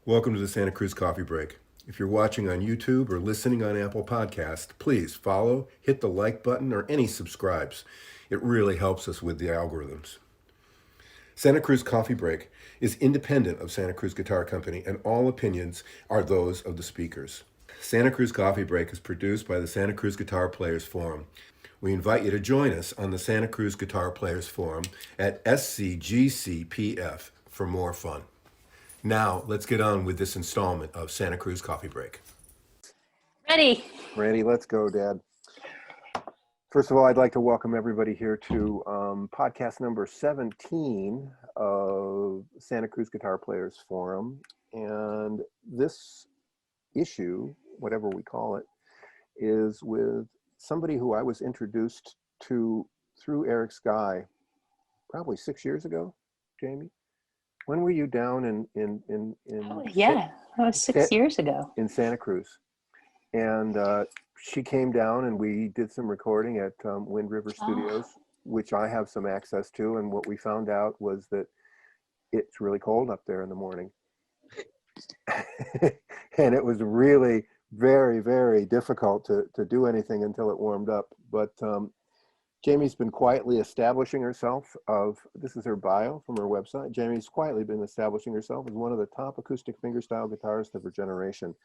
Welcome to the Santa Cruz Coffee Break. If you're watching on YouTube or listening on Apple Podcast, please follow, hit the like button, or any subscribes. It really helps us with the algorithms. Santa Cruz Coffee Break is independent of Santa Cruz Guitar Company, and all opinions are those of the speakers. Santa Cruz Coffee Break is produced by the Santa Cruz Guitar Players Forum. We invite you to join us on the Santa Cruz Guitar Players Forum at SCGCPF for more fun. Now, let's get on with this installment of Santa Cruz Coffee Break. Ready. Ready, let's go, Dad. First of all, I'd like to welcome everybody here to podcast number 17 of Santa Cruz Guitar Players Forum. And this issue, whatever we call it, is with somebody who I was introduced to through Eric Sky probably 6 years ago, Jamie. When were you down in Yeah, that was 6 years ago. In Santa Cruz? And she came down and we did some recording at Wind River Studios, which I have some access to. And what we found out was that it's really cold up there in the morning. And it was really very, very difficult to do anything until it warmed up. But Jamie's been quietly establishing herself this is her bio from her website. Jamie's quietly been establishing herself as one of the top acoustic fingerstyle guitarists of her generation.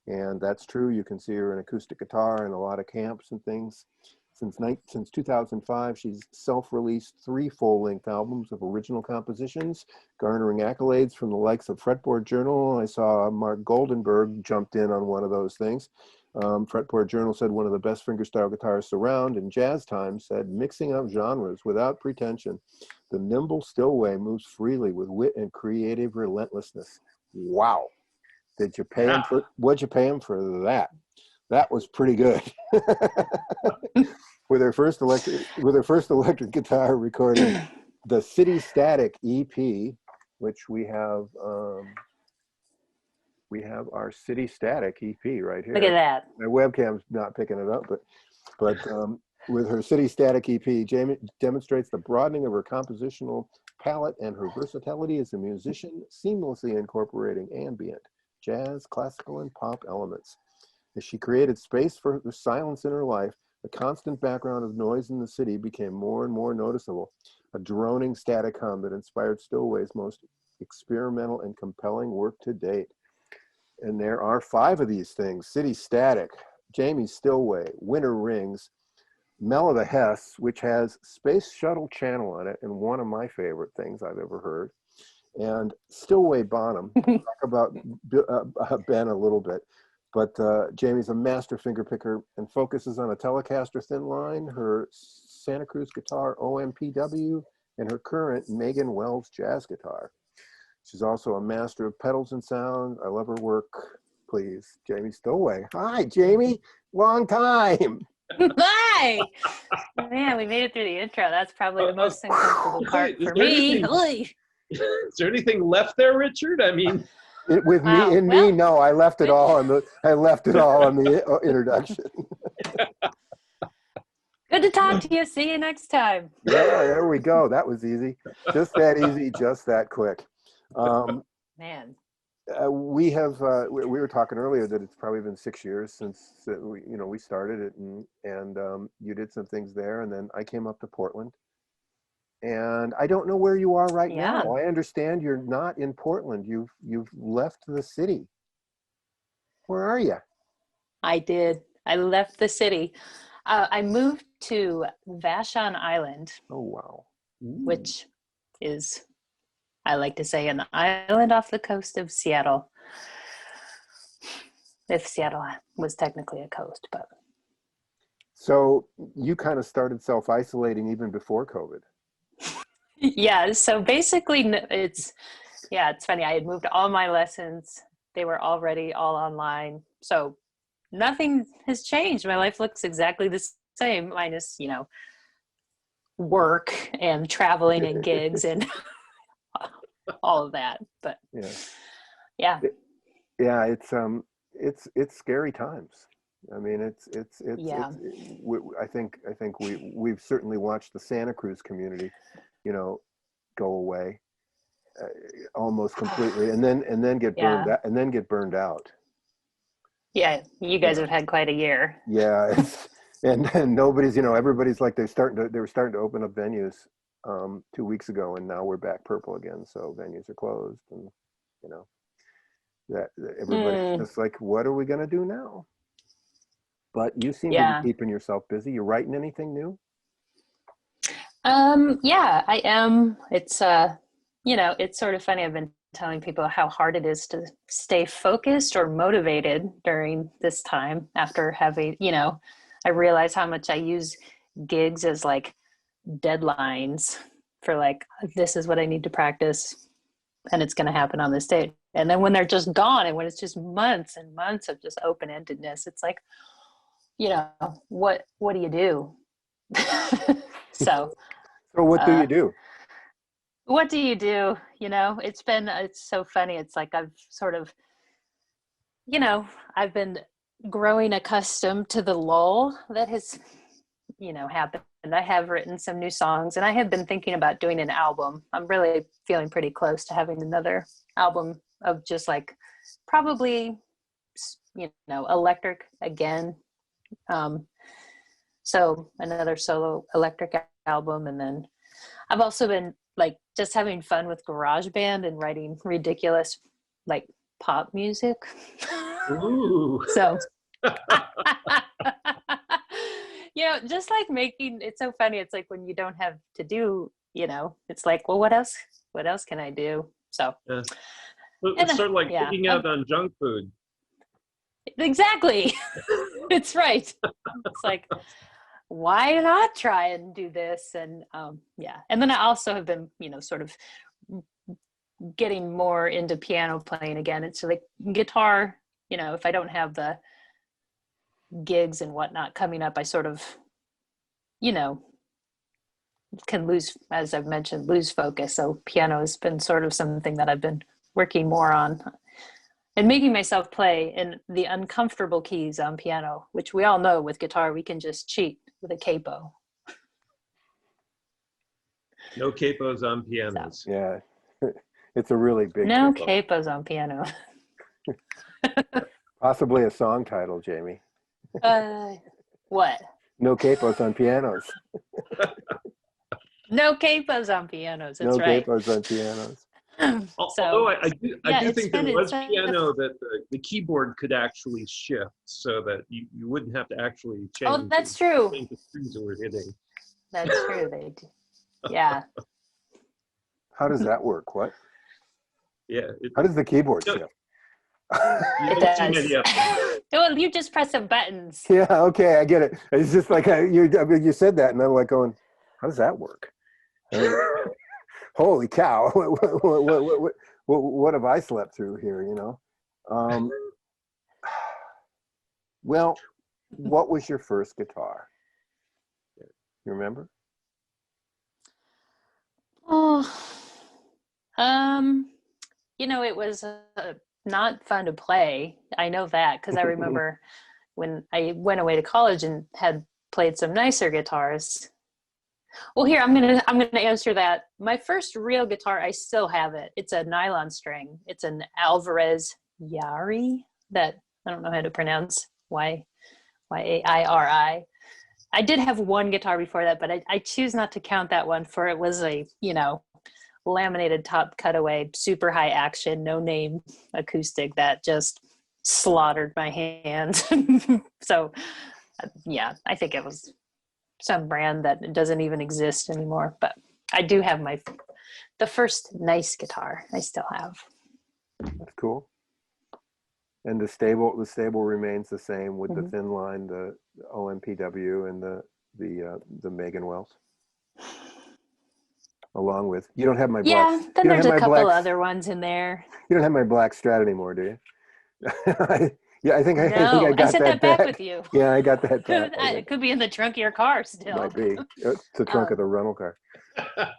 And that's true. You can see her in acoustic guitar and a lot of camps and things. Since 2005, she's self-released 3 full-length albums of original compositions, garnering accolades from the likes of Fretboard Journal. I saw Mark Goldenberg jumped in on one of those things. Fretboard Journal said one of the best fingerstyle guitarists around, and Jazz Times said mixing up genres without pretension. The nimble Stillway moves freely with wit and creative relentlessness. Wow. Did you pay him for, what'd you pay him for that? That was pretty good. With her first electric guitar recording, the City Static EP, which we have our City Static EP right here. Look at that. My webcam's not picking it up, but with her City Static EP, Jamie demonstrates the broadening of her compositional palette and her versatility as a musician, seamlessly incorporating ambient, jazz, classical, and pop elements. As she created space for the silence in her life, the constant background of noise in the city became more and more noticeable, a droning static hum that inspired Stillway's most experimental and compelling work to date. And there are 5 of these things: City Static, Jamie Stillway, Winter Rings, Melba Hess, which has Space Shuttle Channel on it, and one of my favorite things I've ever heard, and Stillway Bonham. Talk about Ben a little bit. But Jamie's a master fingerpicker and focuses on a Telecaster thin line, her Santa Cruz guitar OMPW, and her current Megan Wells jazz guitar. She's also a master of pedals and sound. I love her work. Please, Jamie Stillway. Hi, Jamie. Long time. Hi. Man, we made it through the intro. That's probably the most uncomfortable part for me. Is there anything left there, Richard? I mean... With me, no. I left it all on the introduction. Good to talk to you. See you next time. Yeah, there we go. That was easy. Just that easy, just that quick. Man. We were talking earlier that it's probably been 6 years since we started it, and you did some things there, and then I came up to Portland. And I don't know where you are right now. I understand you're not in Portland. You've left the city. Where are you? I did. I left the city. I moved to Vashon Island. Oh, wow. Which is, I like to say, an island off the coast of Seattle. If Seattle was technically a coast, but. So you kind of started self-isolating even before COVID. Yeah, so basically it's funny. I had moved all my lessons. They were already all online. So nothing has changed. My life looks exactly the same, minus, work and traveling and gigs and all of that. But yeah. It's scary times. I mean, I think we've certainly watched the Santa Cruz community, go away. almost completely, and then get burned Yeah. out, and then get burned out. Yeah, you guys have had quite a year. Yeah, and nobody's, everybody's like they were starting to open up venues 2 weeks ago, and now we're back purple again. So venues are closed, and that everybody's just like, what are we gonna do now? But you seem to be keeping yourself busy. You writing anything new? Yeah, I am. It's it's sort of funny. I've been telling people how hard it is to stay focused or motivated during this time after having, I realize how much I use gigs as like deadlines for like, this is what I need to practice and it's going to happen on this date. And then when they're just gone and when it's just months and months of just open-endedness, it's like, what do you do? So what do you do? What do you do? It's so funny. It's like I've sort of, I've been growing accustomed to the lull that has, happened. I have written some new songs and I have been thinking about doing an album. I'm really feeling pretty close to having another album of just like probably, electric again. So another solo electric album. And then I've also been like just having fun with GarageBand and writing ridiculous like pop music. Ooh. So just like it's so funny. It's like when you don't have to do, it's like, well, what else can I do? So It's sort of like picking out on junk food. Exactly. It's right. It's like, why not try and do this? And and then I also have been, sort of getting more into piano playing again. It's like guitar, if I don't have the gigs and whatnot coming up, I sort of, can lose, as I've mentioned, lose focus. So piano has been sort of something that I've been working more on and making myself play in the uncomfortable keys on piano, which we all know with guitar, we can just cheat with a capo. No capos on pianos. So. Yeah, it's a really big No capo. capos on piano. Possibly a song title, Jamie. What? No capos on pianos. No capos on pianos. That's no right. capos on pianos. Although I do think there was fun, piano that the keyboard could actually shift so that you wouldn't have to actually change. Oh, that's true. Change the strings that we're hitting. That's true. They do. Yeah. How does that work? What? Yeah. How does the keyboard shift? It does. Well, you just press some buttons. Yeah. Okay, I get it. It's just like you said that, and I'm like going, how does that work? Holy cow! What have I slept through here? Well, what was your first guitar? You remember? Oh, it was not fun to play. I know that because I remember when I went away to college and had played some nicer guitars. Well, here I'm gonna answer that. My first real guitar, I still have it. It's a nylon string. It's an Alvarez Yari that I don't know how to pronounce. Yairi. I did have one guitar before that, but I choose not to count that one for it was a laminated top cutaway, super high action, no name acoustic that just slaughtered my hands. So I think it was some brand that doesn't even exist anymore, but I do have the first nice guitar I still have. That's cool. And the stable remains the same with Mm-hmm. the thin line, the OMPW and the Megan Wells. Along with, you don't have my black. Yeah, then there's a couple other ones in there. You don't have my black Strat anymore, do you? I think I got I sent that back back with you. Yeah, I got that back. It could be in the trunk of your car still. Might be. It's the trunk of the rental car.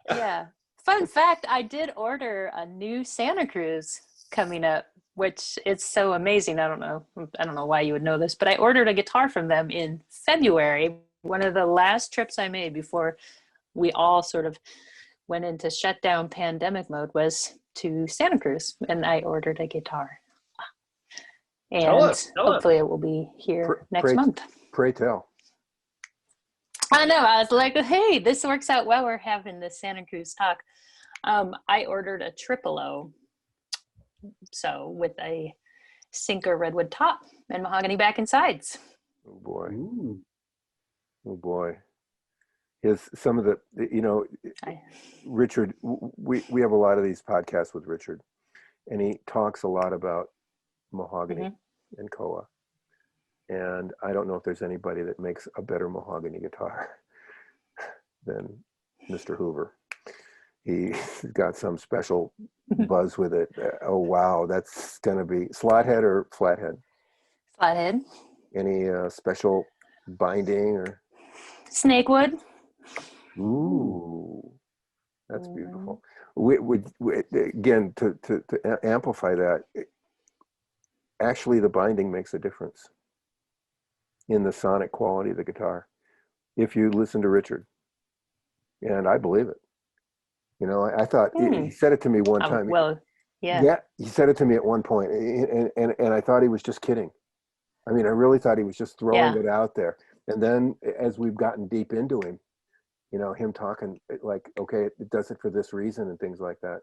Yeah. Fun fact, I did order a new Santa Cruz coming up, which is so amazing. I don't know why you would know this, but I ordered a guitar from them in February, one of the last trips I made before we all sort of went into shutdown pandemic mode was to Santa Cruz, and I ordered a guitar. Tell And us. hopefully it will be here next month. Pray tell. I know. I was like, hey, this works out well. We're having this Santa Cruz talk. I ordered a triple O. So with a sinker redwood top and mahogany back and sides. Oh boy. Ooh. Oh boy. Some of the, Richard, we have a lot of these podcasts with Richard, and he talks a lot about mahogany and koa. And I don't know if there's anybody that makes a better mahogany guitar than Mr. Hoover. He's got some special buzz with it. Oh, wow. That's going to be slot head or flathead? Flathead. Any special binding or? Snakewood. Ooh, that's beautiful. We again, to amplify that, actually the binding makes a difference in the sonic quality of the guitar. If you listen to Richard, and I believe it. I thought he said it to me one time. Well, yeah. Yeah, he said it to me at one point, and I thought he was just kidding. I mean, I really thought he was just throwing it out there. And then as we've gotten deep into him, him talking like, okay, it does it for this reason and things like that.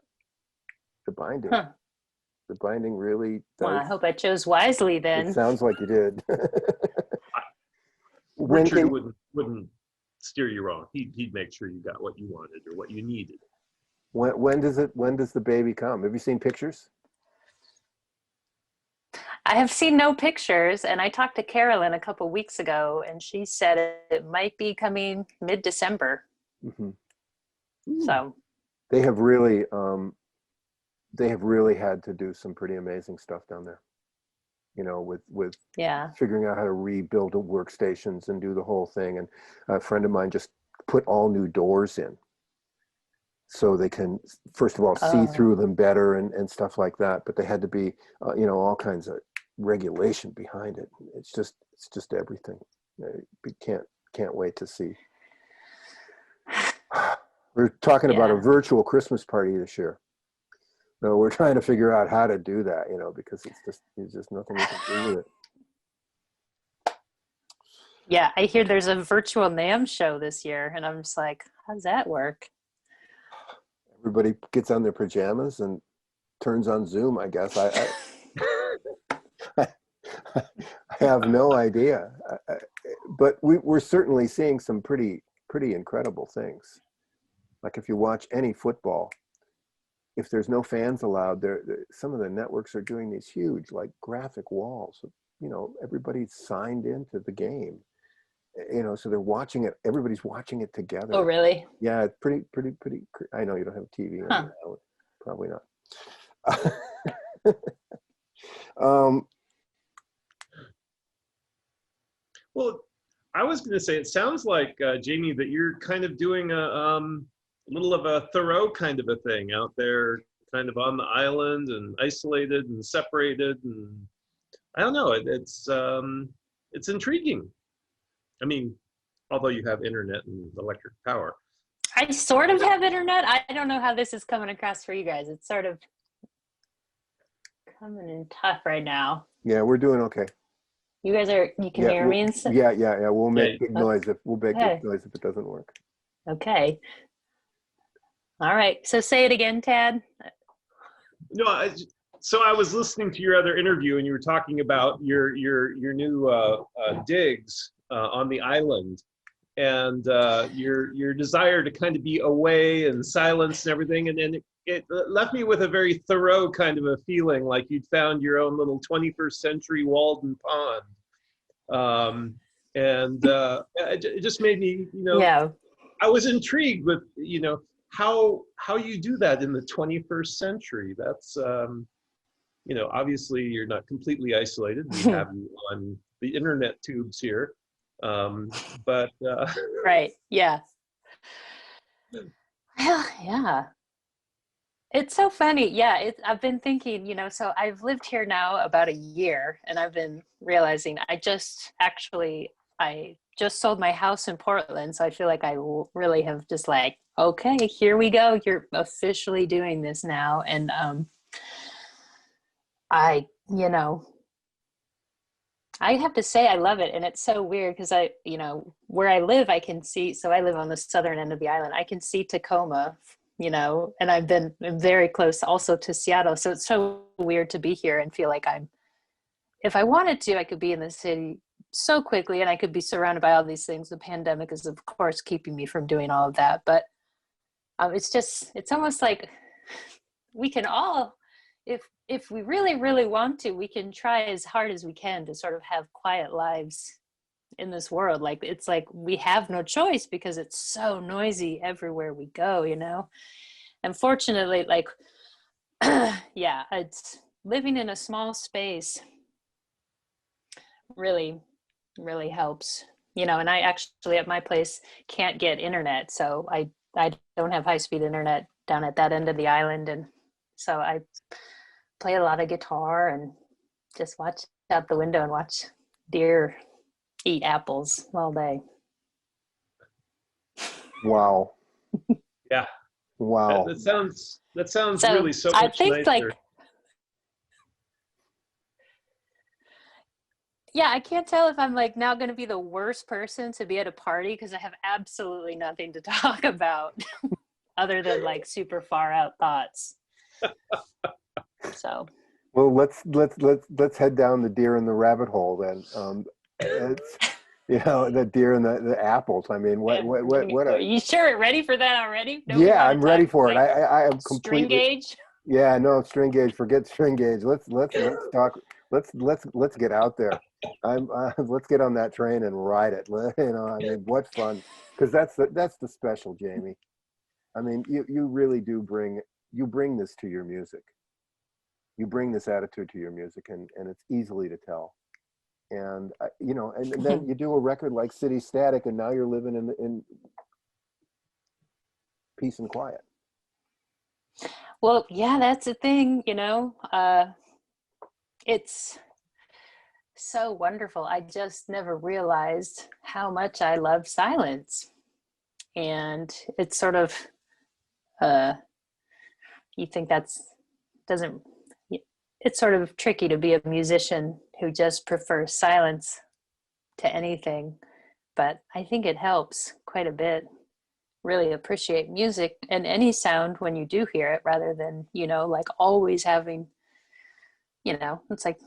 The binding really does. Well, I hope I chose wisely then. It sounds like you did. Richard wouldn't steer you wrong. He'd make sure you got what you wanted or what you needed. When does the baby come? Have you seen pictures? I have seen no pictures, and I talked to Carolyn a couple weeks ago, and she said it might be coming mid-December. Mm-hmm. So they have really had to do some pretty amazing stuff down there. With figuring out how to rebuild the workstations and do the whole thing. And a friend of mine just put all new doors in, so they can, first of all, see through them better and stuff like that. But they had to be, all kinds of regulation behind it. It's just everything. We can't wait to see. We're talking about a virtual Christmas party this year. No, we're trying to figure out how to do that, because it's just nothing we can do with it. Yeah, I hear there's a virtual NAMM show this year, and I'm just like, how does that work? Everybody gets on their pajamas and turns on Zoom, I guess. I have no idea. But we're certainly seeing some pretty incredible things. Like if you watch any football, if there's no fans allowed, some of the networks are doing these huge like graphic walls. Everybody's signed into the game. So they're watching it. Everybody's watching it together. Oh, really? Yeah, it's pretty. I know you don't have a TV. Probably not. Well, I was going to say, it sounds like, Jamie, that you're kind of doing a little of a Thoreau kind of a thing out there, kind of on the island and isolated and separated. And I don't know, it's intriguing. I mean, although you have internet and electric power. I sort of have internet. I don't know how this is coming across for you guys. It's sort of coming in tough right now. Yeah, we're doing okay. You guys you can hear me and stuff? Yeah. We'll make big noise if it doesn't work. Okay. All right. So say it again, Tad. No, so I was listening to your other interview, and you were talking about your new digs on the island, and your desire to kind of be away and silence and everything, and then it left me with a very Thoreau kind of a feeling, like you'd found your own little 21st century Walden Pond, and it just made me, I was intrigued with how you do that in the 21st century. That's obviously you're not completely isolated. We have you on the internet tubes here, but right, yeah. Yeah. It's so funny. Yeah, I've been thinking, so I've lived here now about a year, and I've been realizing I just sold my house in Portland, so I feel like I really have just like, okay, here we go. You're officially doing this now. And I, you know, I have to say I love it. And it's so weird because I, you know, where I live, I can see, so I live on the southern end of the island. I can see Tacoma, you know, and I'm very close also to Seattle. So it's so weird to be here and feel like if I wanted to, I could be in the city so quickly and I could be surrounded by all these things. The pandemic is, of course, keeping me from doing all of that. But it's almost like we can all, if we really, really want to, we can try as hard as we can to sort of have quiet lives in this world. Like, it's like we have no choice because it's so noisy everywhere we go, you know? Unfortunately, like, yeah, it's living in a small space really, really helps, you know. And I actually at my place can't get internet. So I don't have high-speed internet down at that end of the island. And so I play a lot of guitar and just watch out the window and watch deer eat apples all day. Wow. Yeah. Wow. That sounds So really so I much think nicer. like, yeah, I can't tell if I'm like now going to be the worst person to be at a party because I have absolutely nothing to talk about other than like super far out thoughts. So, Well, let's head down the deer in the rabbit hole then. It's, you know, the deer and the apples. I mean, what are a, you sure ready for that already? Don't we yeah, wanna I'm ready talk, for it. like, I am string completely, gauge? yeah, no, string gauge, forget string gauge. Let's talk, let's get out there. Let's get on that train and ride it. You know, I mean, what fun. Because that's the special, Jamie. I mean, you really do bring this to your music. You bring this attitude to your music, and it's easily to tell. And you know, and then you do a record like City Static, and now you're living in peace and quiet. Well, yeah, that's the thing, you know. It's so wonderful. I just never realized how much I love silence. And it's sort of, you think doesn't, it's sort of tricky to be a musician who just prefers silence to anything. But I think it helps quite a bit. Really appreciate music and any sound when you do hear it rather than, you know, like always having, you know, it's like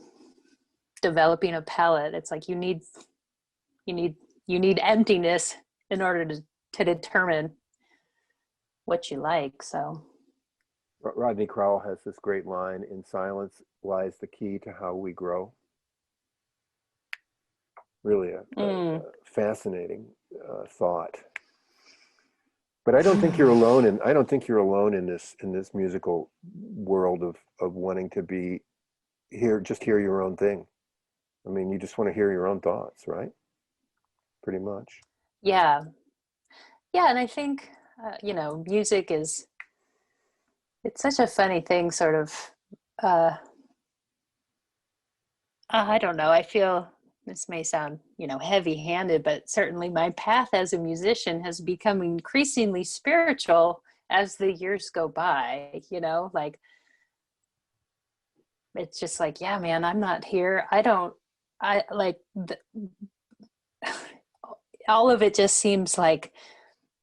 developing a palette. It's like you need emptiness in order to determine what you like. So Rodney Crowell has this great line: "In silence lies the key to how we grow." Really a fascinating thought. But I don't think you're alone in this musical world of wanting to be here, just hear your own thing. I mean, you just want to hear your own thoughts, right? Pretty much. yeah, and I think you know, music is, it's such a funny thing, sort of. I don't know. I feel this may sound, you know, heavy-handed, but certainly my path as a musician has become increasingly spiritual as the years go by. You know, like it's just like, yeah, man, I'm not here. I like all of it just seems like,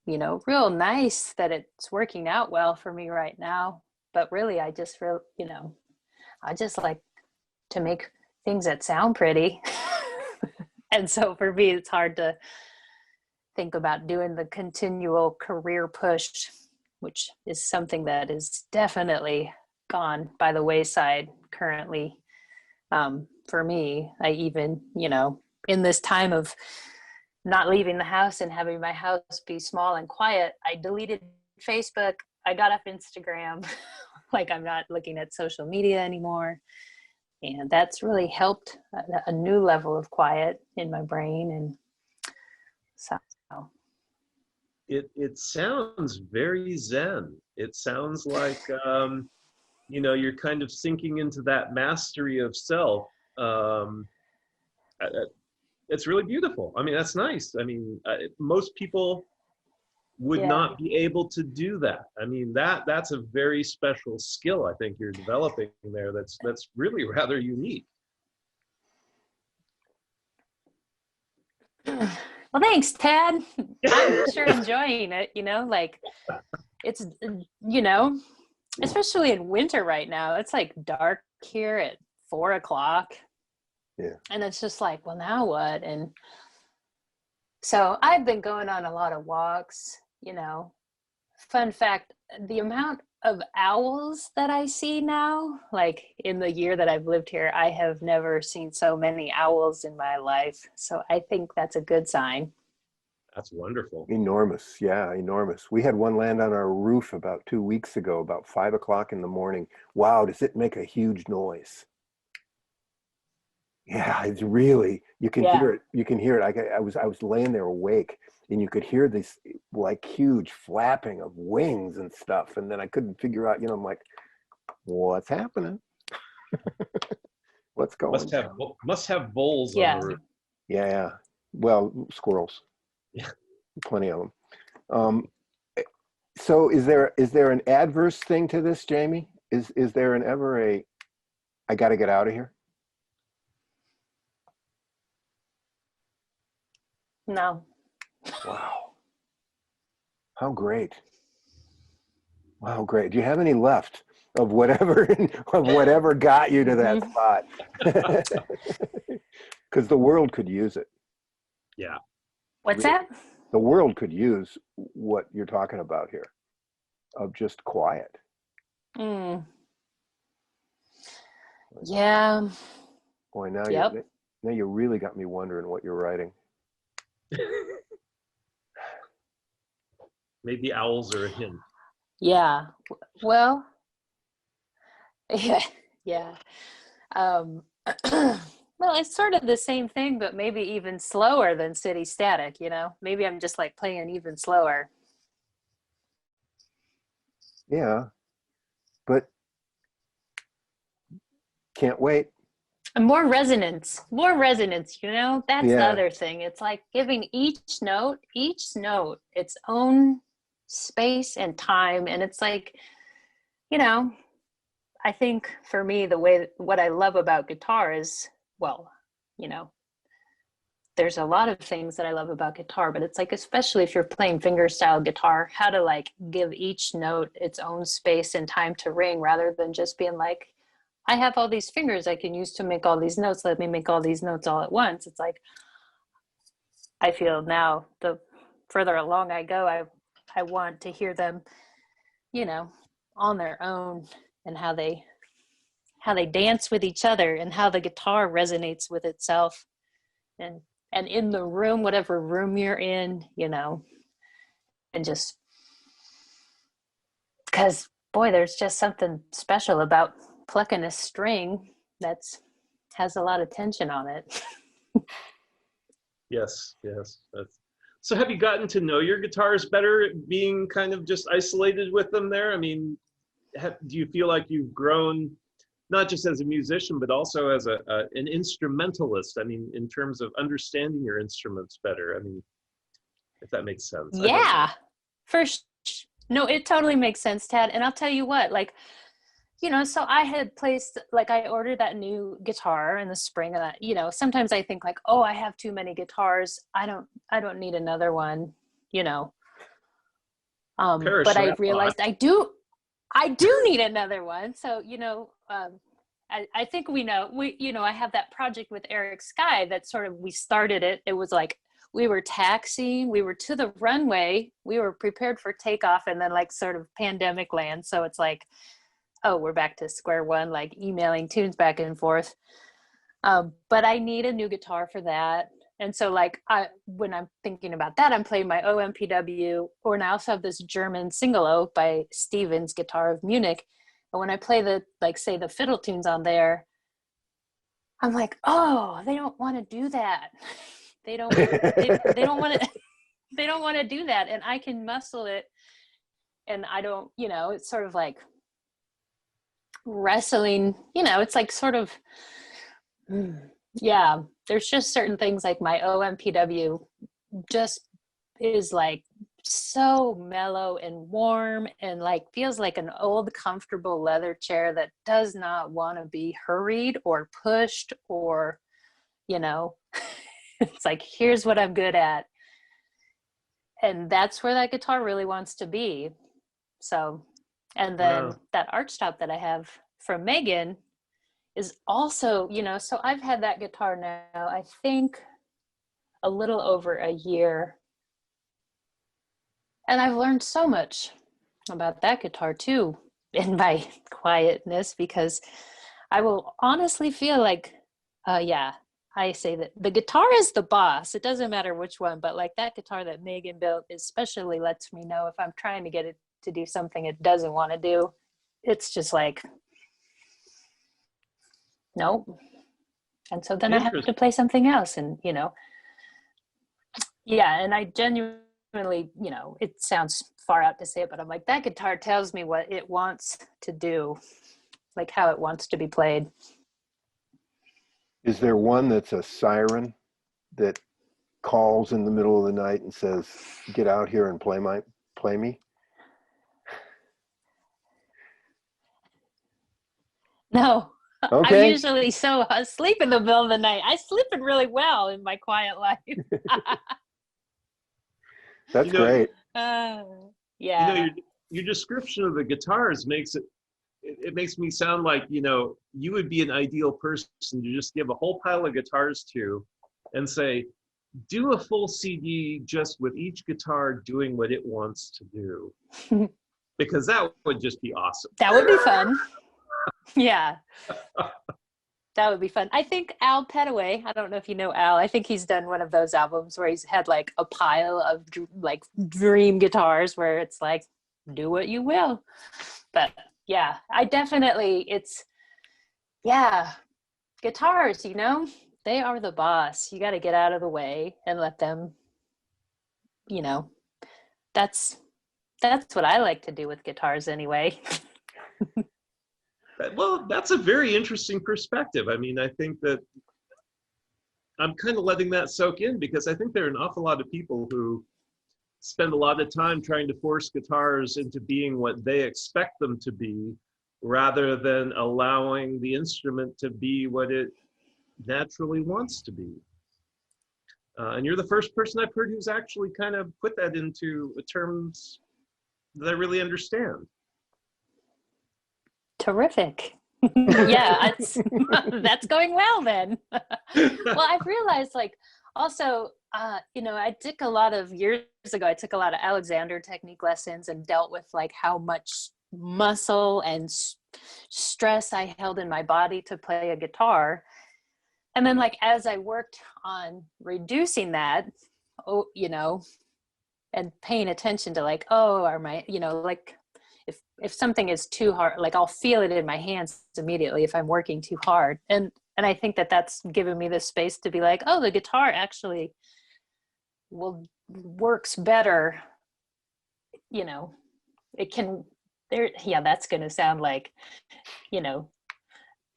you know, real nice that it's working out well for me right now. But really, I just feel, you know, I just like to make things that sound pretty. And so for me, it's hard to think about doing the continual career push, which is something that is definitely gone by the wayside currently. For me, I even, you know, in this time of not leaving the house and having my house be small and quiet, I deleted Facebook. I got off Instagram. Like, I'm not looking at social media anymore. And that's really helped a new level of quiet in my brain. And so It sounds very zen. It sounds like you know, you're kind of sinking into that mastery of self. it's really beautiful. I mean, that's nice. I mean, most people would Yeah. not be able to do that. I mean, that's a very special skill I think you're developing there. That's really rather unique. Well, thanks, Tad. I'm sure enjoying it, you know, like it's, you know, especially in winter right now, it's like dark here at 4 o'clock. Yeah. And it's just like, well, now what? And so I've been going on a lot of walks, you know. Fun fact, the amount of owls that I see now, like in the year that I've lived here, I have never seen so many owls in my life. So I think that's a good sign. That's wonderful. Enormous. Yeah, enormous. We had one land on our roof about 2 weeks ago, about 5 o'clock in the morning. Wow, does it make a huge noise? Yeah, it's really, you can Yeah. hear it. You can hear it. I was laying there awake, and you could hear this like huge flapping of wings and stuff. And then I couldn't figure out, you know, I'm like, what's happening? What's going on? Must have voles Yeah. on the roof. Yeah. Well, squirrels. Yeah. Plenty of them. So is there an adverse thing to this, Jamie? Is there I got to get out of here? No. Wow. How great. Wow, great. Do you have any left of whatever got you to that spot? Because the world could use it. Yeah. What's that? The world could use what you're talking about here, of just quiet. Mm. Yeah. Boy, now Yep. you really got me wondering what you're writing. Maybe owls are a hint. Yeah. Well, yeah. Well, it's sort of the same thing, but maybe even slower than City Static, you know? Maybe I'm just like playing even slower. Yeah, but can't wait. And more resonance, you know? That's the Yeah. other thing. It's like giving each note its own space and time. And it's like, you know, I think for me, what I love about guitar is, well, you know, there's a lot of things that I love about guitar, but it's like, especially if you're playing fingerstyle guitar, how to like give each note its own space and time to ring, rather than just being like, I have all these fingers I can use to make all these notes. Let me make all these notes all at once. It's like, I feel now the further along I go, I want to hear them, you know, on their own, and how they dance with each other, and how the guitar resonates with itself, and in the room, whatever room you're in, you know, and just because, boy, there's just something special about plucking a string has a lot of tension on it. Yes. So have you gotten to know your guitars better, being kind of just isolated with them there? I mean, do you feel like you've grown, not just as a musician, but also as an instrumentalist? I mean, in terms of understanding your instruments better. I mean, if that makes sense. Yeah, no, it totally makes sense, Tad. And I'll tell you what, like, you know, so I had placed, like, I ordered that new guitar in the spring, and that, you know, sometimes I think like, oh, I have too many guitars. I don't need another one, you know. But I realized I do need another one. So, you know, I think I have that project with Eric Sky that sort of, we started it. It was like, we were taxiing, we were to the runway, we were prepared for takeoff, and then like sort of pandemic land. So it's like, oh, we're back to square one, like emailing tunes back and forth. But I need a new guitar for that. And so like, when I'm thinking about that, I'm playing my OMPW, and I also have this German single O by Stevens Guitar of Munich. And when I play the fiddle tunes on there, I'm like, oh, they don't want to do that. They don't want to, they don't want to do that. And I can muscle it. And I don't, you know, it's sort of like wrestling, you know, it's like sort of yeah, there's just certain things like my OMPW just is like so mellow and warm and like feels like an old comfortable leather chair that does not want to be hurried or pushed or, you know, it's like, here's what I'm good at. And that's where that guitar really wants to be. So, and then Wow. that archtop that I have from Megan is also, you know, so I've had that guitar now, I think a little over a year. And I've learned so much about that guitar too in my quietness, because I will honestly feel like, yeah, I say that the guitar is the boss. It doesn't matter which one, but like that guitar that Megan built especially lets me know if I'm trying to get it to do something it doesn't want to do. It's just like, nope. And so then I have to play something else. And, you know, yeah, and I genuinely, you know, it sounds far out to say it, but I'm like, that guitar tells me what it wants to do, like how it wants to be played. Is there one that's a siren that calls in the middle of the night and says, "Get out here and play me"? No, Okay. I'm usually so asleep in the middle of the night. I sleep really well in my quiet life. That's You know, great. Yeah. You know, your description of the guitars makes it makes me sound like, you know, you would be an ideal person to just give a whole pile of guitars to and say, do a full CD just with each guitar doing what it wants to do. Because that would just be awesome. That would be fun. Yeah. That would be fun. I think Al Petaway, I don't know if you know Al, I think he's done one of those albums where he's had like a pile of like dream guitars where it's like, do what you will. But yeah, I definitely, yeah, guitars, you know, they are the boss. You got to get out of the way and let them, you know, that's what I like to do with guitars anyway. Well, that's a very interesting perspective. I mean, I think that I'm kind of letting that soak in because I think there are an awful lot of people who spend a lot of time trying to force guitars into being what they expect them to be rather than allowing the instrument to be what it naturally wants to be. And you're the first person I've heard who's actually kind of put that into terms that I really understand. Terrific. Yeah, that's going well then. Well, I've realized like also, you know, I took a lot of years ago, I took a lot of Alexander technique lessons and dealt with like how much muscle and stress I held in my body to play a guitar. And then like, as I worked on reducing that, you know, and paying attention to like, oh, are my, you know, like if something is too hard, like I'll feel it in my hands immediately if I'm working too hard. And I think that that's given me the space to be like, oh, the guitar actually works better. You know, it can yeah, that's going to sound like, you know,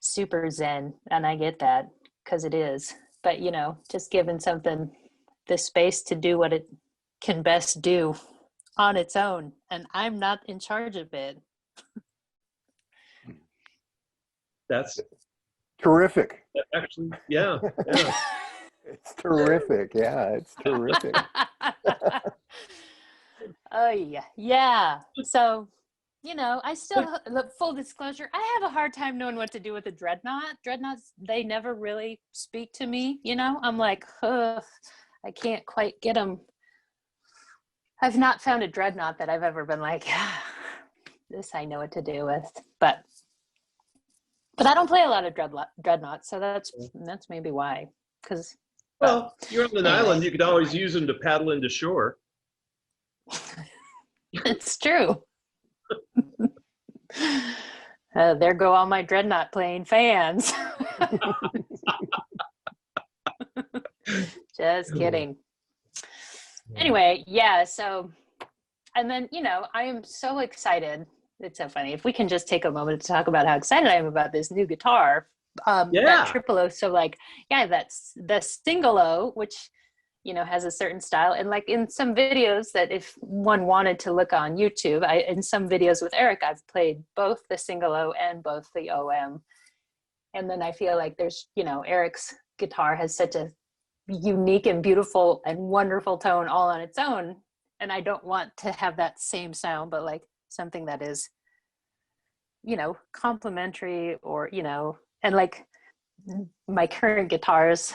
super Zen. And I get that because it is, but you know, just giving something the space to do what it can best do on its own, and I'm not in charge of it. That's terrific. Actually, yeah. It's terrific. Yeah, it's terrific. Oh yeah. So, you know, I still, full disclosure, I have a hard time knowing what to do with a dreadnought. Dreadnoughts, they never really speak to me. You know, I'm like, ugh, I can't quite get them. I've not found a dreadnought that I've ever been like, this I know what to do with. But I don't play a lot of dreadnoughts, so that's maybe why. Because well, you're on an island, you could always use them to paddle into shore. It's true. There go all my dreadnought playing fans. Just kidding. Anyway, yeah, so, and then, you know, I am so excited. It's so funny. If we can just take a moment to talk about how excited I am about this new guitar Yeah. that tripolo. So like, yeah, that's the singolo, which, you know, has a certain style. And like in some videos that if one wanted to look on YouTube, in some videos with Eric, I've played both the singolo and both the OM. And then I feel like there's, you know, Eric's guitar has such a unique and beautiful and wonderful tone all on its own. And I don't want to have that same sound, but like something that is, you know, complementary, or, you know, and like my current guitars,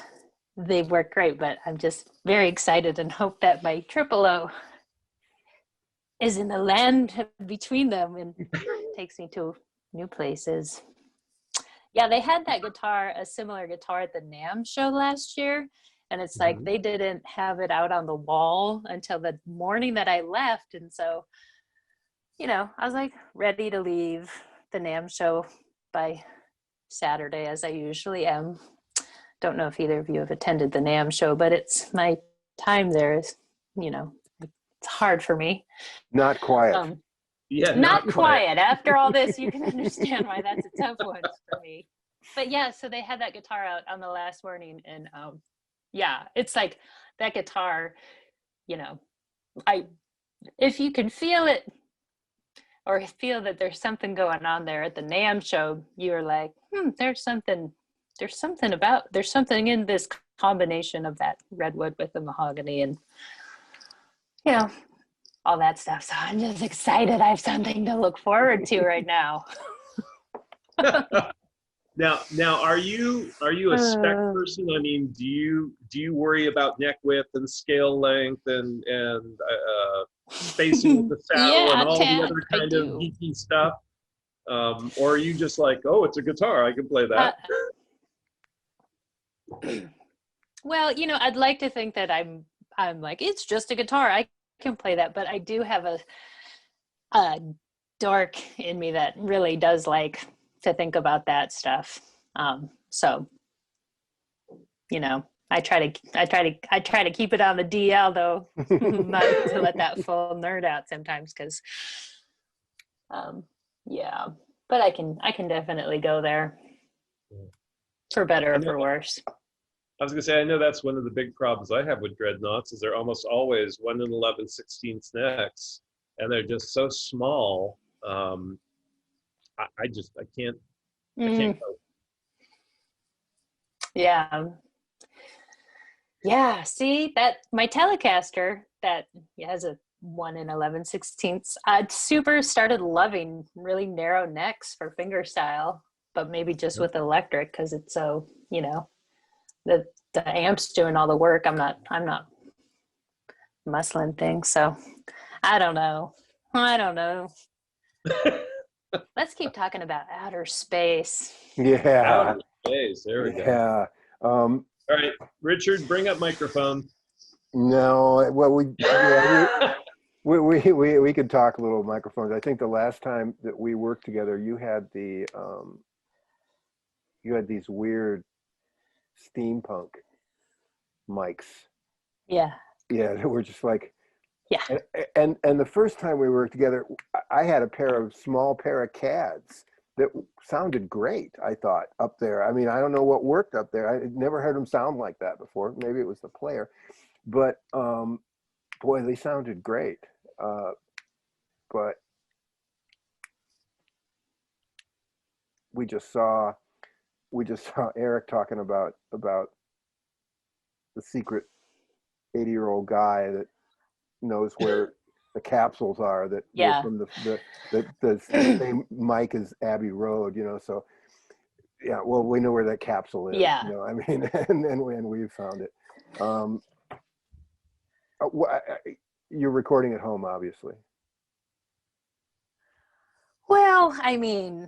they work great, but I'm just very excited and hope that my tripolo is in the land between them and takes me to new places. Yeah, they had that guitar, a similar guitar at the NAMM show last year. And it's like they didn't have it out on the wall until the morning that I left. And so, you know, I was like ready to leave the NAMM show by Saturday, as I usually am. Don't know if either of you have attended the NAMM show, but it's my time there is, you know, it's hard for me. Not quiet. Yeah, not quiet. After all this, you can understand why that's a tough one for me. But yeah, so they had that guitar out on the last morning, and yeah, it's like that guitar, you know, if you can feel it or feel that there's something going on there at the NAMM show, you're like, there's something in this combination of that redwood with the mahogany and, you know, all that stuff. So I'm just excited. I have something to look forward to right now. Now, are you a spec person? I mean, do you worry about neck width and scale length and spacing with the saddle Yeah, and all Tad, the other kind I of do. geeky stuff? Or are you just like, oh, it's a guitar, I can play that? Well, you know, I'd like to think that I'm like, it's just a guitar, I can play that, but I do have a dork in me that really does like to think about that stuff. So, you know, I try to keep it on the DL though, not to let that full nerd out sometimes, because yeah, but I can definitely go there, for better or for worse. I was gonna say, I know that's one of the big problems I have with dreadnoughts is they're almost always 1 11/16 necks, and they're just so small. I can't go. Yeah, see that my Telecaster that has a 1 11/16, I super started loving really narrow necks for fingerstyle, but maybe just with electric, because it's so, you know, the amp's doing all the work. I'm not muscling things, so I don't know. Let's keep talking about outer space. Yeah. Outer space, there we go. Yeah. All right, Richard, bring up microphone. No, well, we could talk a little microphones. I think the last time that we worked together, you had these weird steampunk mics. Yeah. Yeah, that were just like. Yeah. And the first time we worked together, I had a small pair of CADs that sounded great, I thought, up there. I mean, I don't know what worked up there. I never heard them sound like that before. Maybe it was the player. But boy, they sounded great. But we just saw Eric talking about the secret 80-year-old guy that knows where the capsules are that were from the same mic as Abbey Road, you know. So yeah, well, we know where that capsule is. Yeah. You know, I mean, and we found it. You're recording at home, obviously. Well, I mean,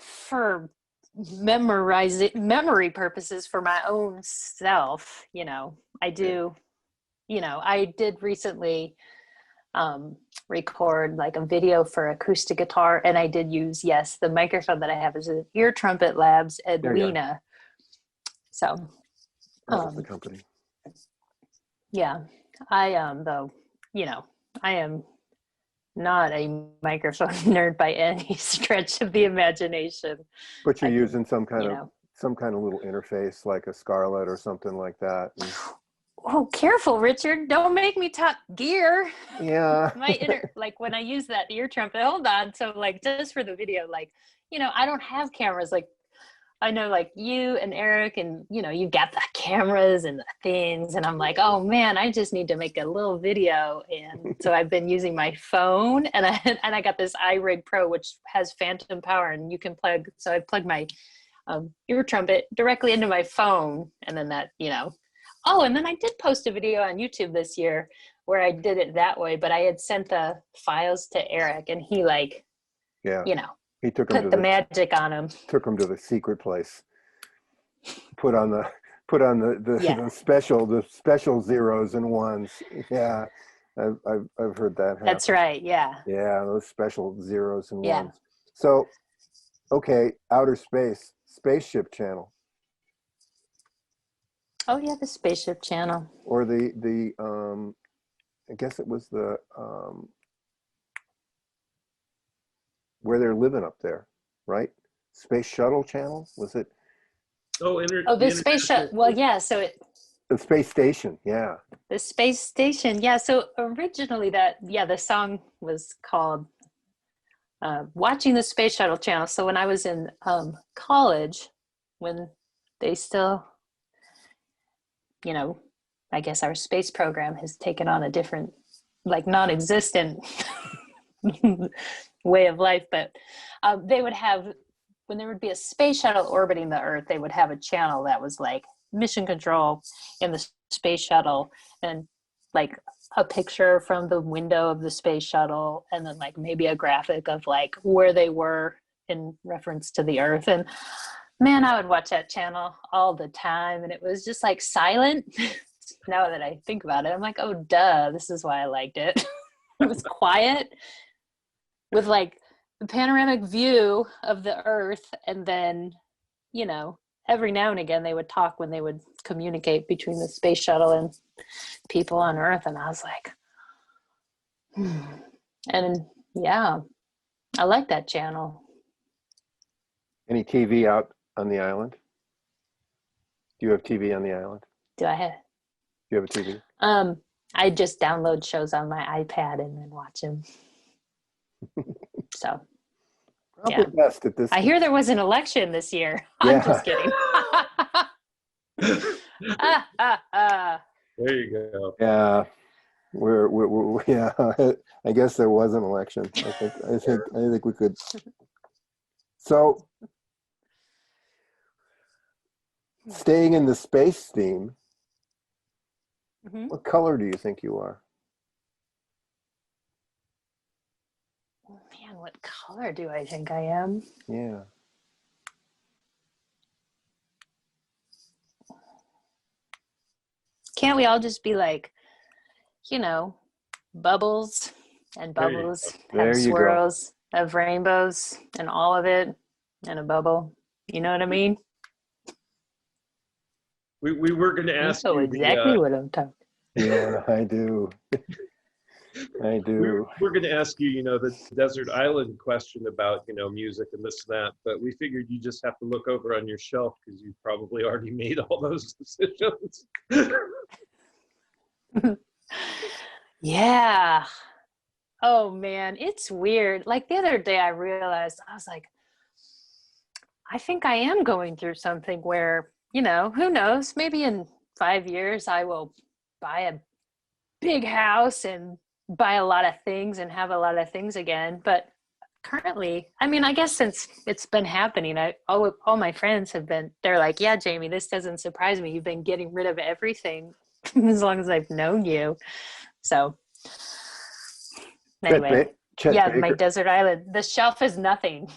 for memory purposes for my own self, you know, I do, you know, I did recently record like a video for acoustic guitar, and I did use, the microphone that I have is an Ear Trumpet Labs Edwina. So That's the company. Yeah, I though, you know, I am not a microphone nerd by any stretch of the imagination. But you're using some kind of some kind of little interface like a Scarlett or something like that. And, Oh, careful, Richard. Don't make me talk gear. yeah. Like when I use that ear trumpet, hold on. So like just for the video, like, I don't have cameras. Like I know like you and Eric and, you got the cameras and the things. And I'm like, oh man, I just need to make a little video. And so I've been using my phone and I got this iRig Pro, which has phantom power and you can plug. So I plugged my ear trumpet directly into my phone. And then that, Oh, and then I did post a video on YouTube this year where I did it that way, but I had sent the files to Eric and he he took him put the magic on him. Took him to the secret place. Put on the the special zeros and ones. Yeah. I've heard that happen. That's right. Yeah. Yeah, those special zeros and ones. So, okay, outer space, spaceship channel. Oh yeah, the spaceship channel. Or the I guess it was the where they're living up there, right? Space shuttle channel, was it? The space shuttle. Well, yeah. So the space station, yeah. The space station, yeah. So originally the song was called "Watching the Space Shuttle Channel." So when I was in college, when they still, I guess our space program has taken on a different, like non-existent way of life, but they would have, when there would be a space shuttle orbiting the Earth, they would have a channel that was like mission control in the space shuttle and like a picture from the window of the space shuttle and then like maybe a graphic of like where they were in reference to the Earth. And man, I would watch that channel all the time and it was just like silent. Now that I think about it, I'm like, oh duh, this is why I liked it. It was quiet with like the panoramic view of the Earth, and then every now and again they would talk when they would communicate between the space shuttle and people on Earth, and I was like, and yeah, I like that channel. Any TV out on the island? Do you have TV on the island? Do you have a TV? I just download shows on my iPad and then watch them. So Probably best at this. I hear there was an election this year. I'm just kidding. There you go. Yeah, we're yeah. I guess there was an election. I think we could. So, staying in the space theme, what color do you think you are? Man, what color do I think I am? Yeah. Can't we all just be like, bubbles and bubbles, have swirls of rainbows and all of it in a bubble? You know what I mean? We were going to ask you exactly what I'm talking. Yeah, I do. I do. We're going to ask you, the desert island question about, music and this and that, but we figured you just have to look over on your shelf because you've probably already made all those decisions. Yeah. Oh man, it's weird. Like the other day I realized, I was like, I think I am going through something where, who knows, maybe in 5 years I will buy a big house and buy a lot of things and have a lot of things again. But currently, I guess since it's been happening, all my friends they're like, yeah, Jamie, this doesn't surprise me. You've been getting rid of everything as long as I've known you. So anyway, Chet Baker. My desert island, the shelf is nothing.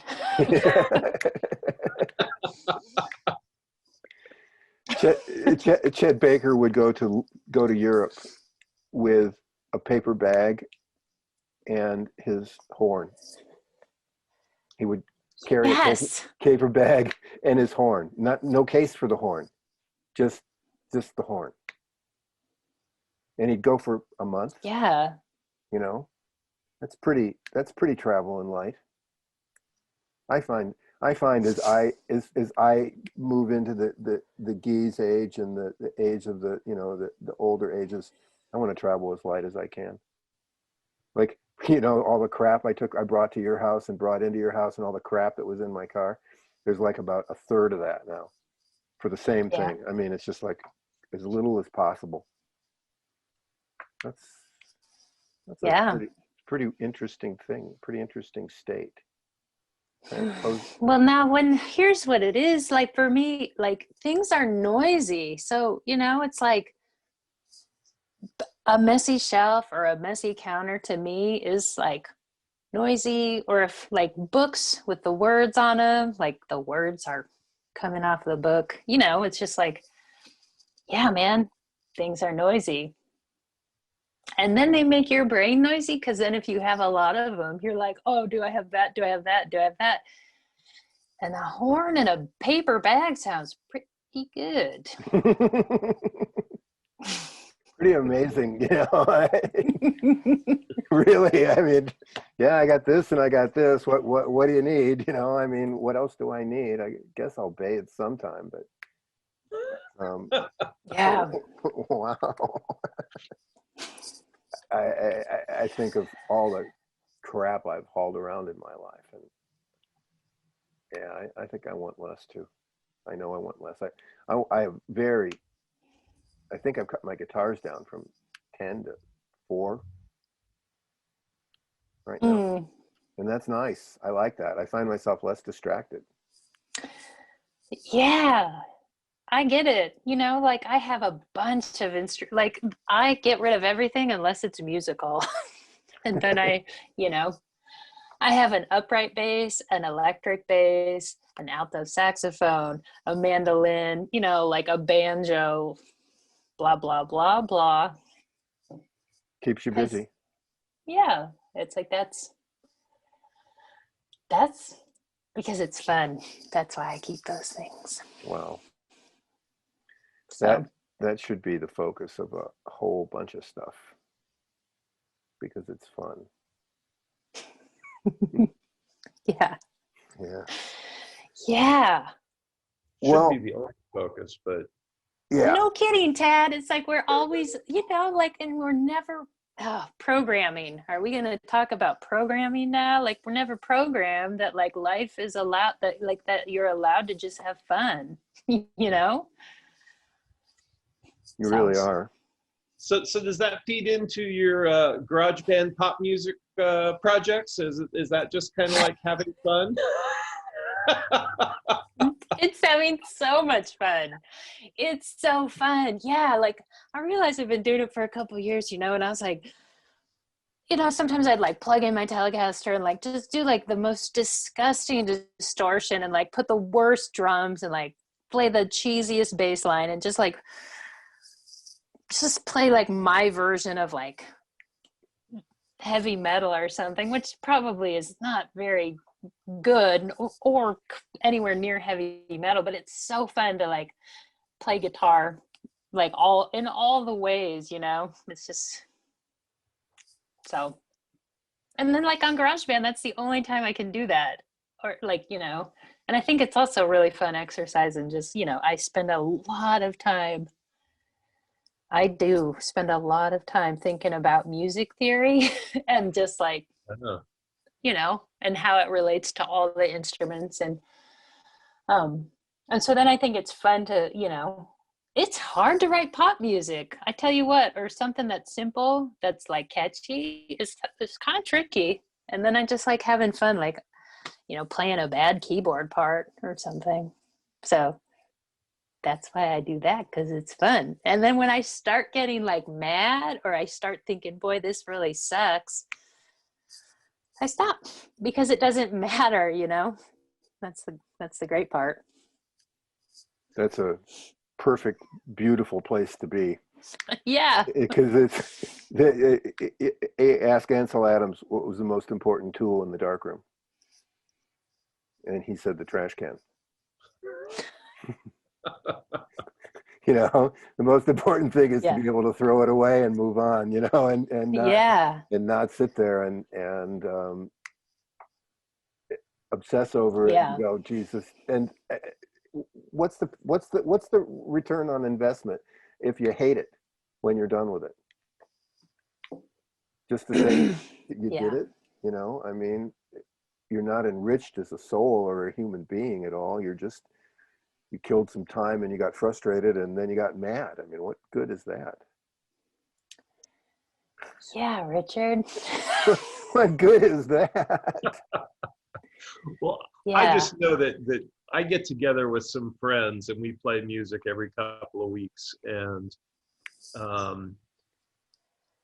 Chet Baker would go to Europe with a paper bag and his horn. He would carry a paper bag and his horn. No case for the horn, just the horn. And he'd go for a month. Yeah. That's pretty travel in light. I I find as I move into the geese age and the age of the, you know, the older ages, I want to travel as light as I can. Like, you know, all the crap I brought to your house and brought into your house, and all the crap that was in my car, there's like about a third of that now for the same Yeah. thing. I mean, it's just like as little as possible. That's Yeah. a pretty interesting thing, pretty interesting state. And Well, now here's what it is like for me, like things are noisy. So, you know, it's like a messy shelf or a messy counter to me is like noisy, or if like books with the words on them, like the words are coming off the book, you know, it's just like, yeah, man, things are noisy. And then they make your brain noisy because then if you have a lot of them, you're like, oh, do I have that? Do I have that? Do I have that? And a horn in a paper bag sounds pretty good. pretty amazing, you know. Really, I mean, yeah, I got this and I got this. What do you need? You know, I mean, what else do I need? I guess I'll bathe sometime, but Yeah. wow. I think of all the crap I've hauled around in my life, and yeah, I think I want less too. I know I want less. I have I think I've cut my guitars down from 10 to 4 right now. And that's nice. I like that. I find myself less distracted. Yeah, I get it. You know, like I have a bunch of like I get rid of everything unless it's musical. And then you know, I have an upright bass, an electric bass, an alto saxophone, a mandolin, you know, like a banjo, blah, blah, blah, blah. Keeps you busy. Yeah, it's like that's because it's fun. That's why I keep those things. Wow. So That should be the focus of a whole bunch of stuff, because it's fun. yeah. Yeah. Yeah. Should be the only focus, but yeah. No kidding, Tad. It's like we're always, you know, like, and we're never programming. Are we going to talk about programming now? Like, we're never programmed that like life is allowed, that like that you're allowed to just have fun, you know? You really are. So does that feed into your garage band pop music projects? Is that just kind of like having fun? It's having so much fun. It's so fun. Yeah, like I realized I've been doing it for a couple of years, you know, and I was like, you know, sometimes I'd like plug in my Telecaster and like just do like the most disgusting distortion and like put the worst drums and like play the cheesiest bass line and just play like my version of like heavy metal or something, which probably is not very good or anywhere near heavy metal, but it's so fun to like play guitar like all in all the ways, you know. It's just so. And then like on GarageBand, that's the only time I can do that, or like, you know. And I think it's also really fun exercise, and just, you know, I do spend a lot of time thinking about music theory and just like, you know, and how it relates to all the instruments. And so then I think it's fun to, you know, it's hard to write pop music. I tell you what, or something that's simple, that's like catchy, it's kind of tricky. And then I just like having fun, like, you know, playing a bad keyboard part or something. So that's why I do that, because it's fun. And then when I start getting like mad, or I start thinking, boy, this really sucks, I stop, because it doesn't matter, you know. That's the great part. That's a perfect, beautiful place to be. Yeah. Because ask Ansel Adams what was the most important tool in the darkroom, and he said the trash can. You know, the most important thing is to be able to throw it away and move on, you know, and not sit there and obsess over it Yeah. and go, Jesus. And what's the return on investment if you hate it when you're done with it? Just to say that you Yeah. did it, you know, I mean, you're not enriched as a soul or a human being at all. You're just, you killed some time and you got frustrated and then you got mad. I mean, what good is that? Yeah, Richard. What good is that? Well, I Yeah. just know that I get together with some friends and we play music every couple of weeks, and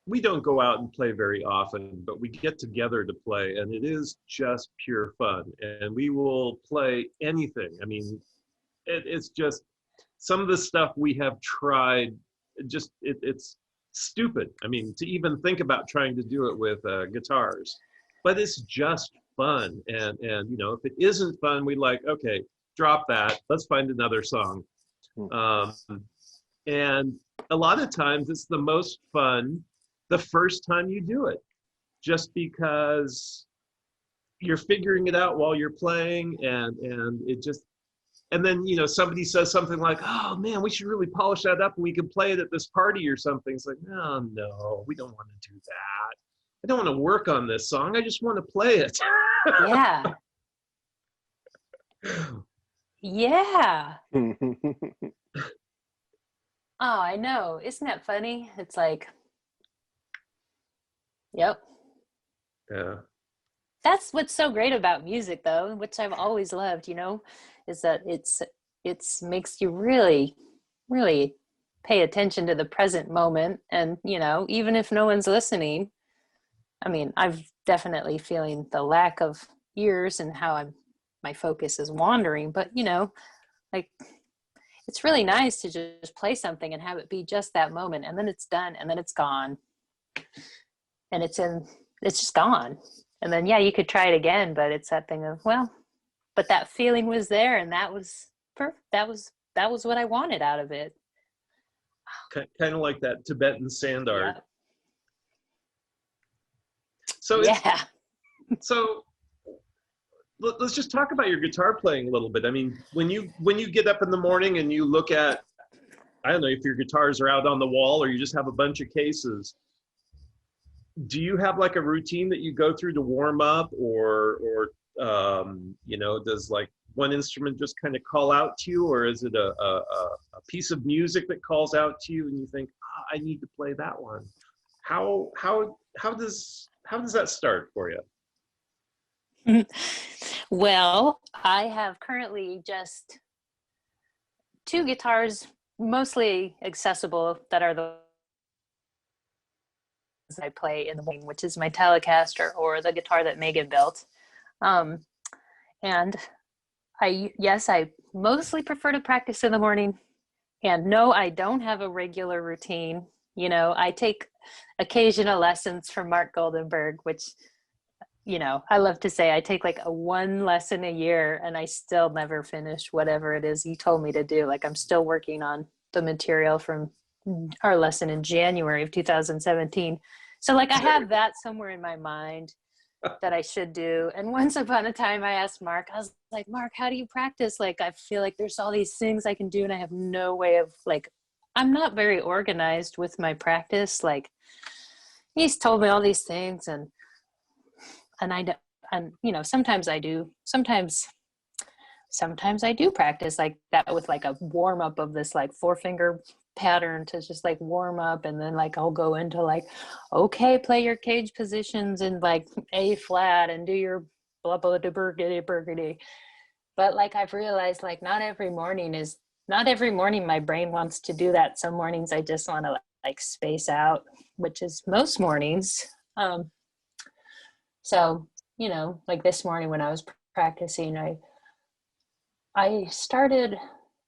we don't go out and play very often, but we get together to play, and it is just pure fun. And we will play anything. I mean, it's just some of the stuff we have tried. It's stupid. I mean, to even think about trying to do it with guitars, but it's just fun. And you know, if it isn't fun, we like, okay, drop that. Let's find another song. And a lot of times it's the most fun the first time you do it, just because you're figuring it out while you're playing, and it just, and then, you know, somebody says something like, oh man, we should really polish that up and we can play it at this party or something. It's like, oh, no, we don't want to do that. I don't want to work on this song. I just want to play it. Yeah. Yeah. Oh, I know. Isn't that funny? It's like, yep. Yeah. That's what's so great about music, though, which I've always loved, you know, is that it's makes you really, really pay attention to the present moment. And, you know, even if no one's listening, I mean, I've definitely feeling the lack of ears and how my focus is wandering, but, you know, like, it's really nice to just play something and have it be just that moment, and then it's done, and then it's gone, and it's just gone. And then, yeah, you could try it again, but it's that thing of, well, but that feeling was there, and that was perfect. That was what I wanted out of it. Kind of like that Tibetan sand art. Yeah. So Yeah. so let's just talk about your guitar playing a little bit. I mean, when you get up in the morning and you look at, I don't know if your guitars are out on the wall or you just have a bunch of cases, do you have like a routine that you go through to warm up, or you know, does like one instrument just kind of call out to you, or is it a piece of music that calls out to you and you think, oh, I need to play that one? How does that start for you? Well, I have currently just 2 guitars, mostly accessible, that are the I play in the morning, which is my Telecaster, or the guitar that Megan built. And I mostly prefer to practice in the morning. And no, I don't have a regular routine. You know, I take occasional lessons from Mark Goldenberg, which, you know, I love to say I take like one lesson a year and I still never finish whatever it is he told me to do. Like, I'm still working on the material from our lesson in January of 2017. So like, I have that somewhere in my mind that I should do. And once upon a time I asked Mark, I was like, Mark, how do you practice? Like, I feel like there's all these things I can do and I have no way of, like, I'm not very organized with my practice. Like, he's told me all these things, and you know, sometimes I do, sometimes I do practice like that with like a warm up of this like 4-finger pattern to just like warm up, and then like I'll go into like, okay, play your cage positions in like A flat and do your blah blah de burgity. But like, I've realized like not every morning my brain wants to do that. Some mornings I just want to like space out, which is most mornings. So, you know, like this morning when I was practicing, I started,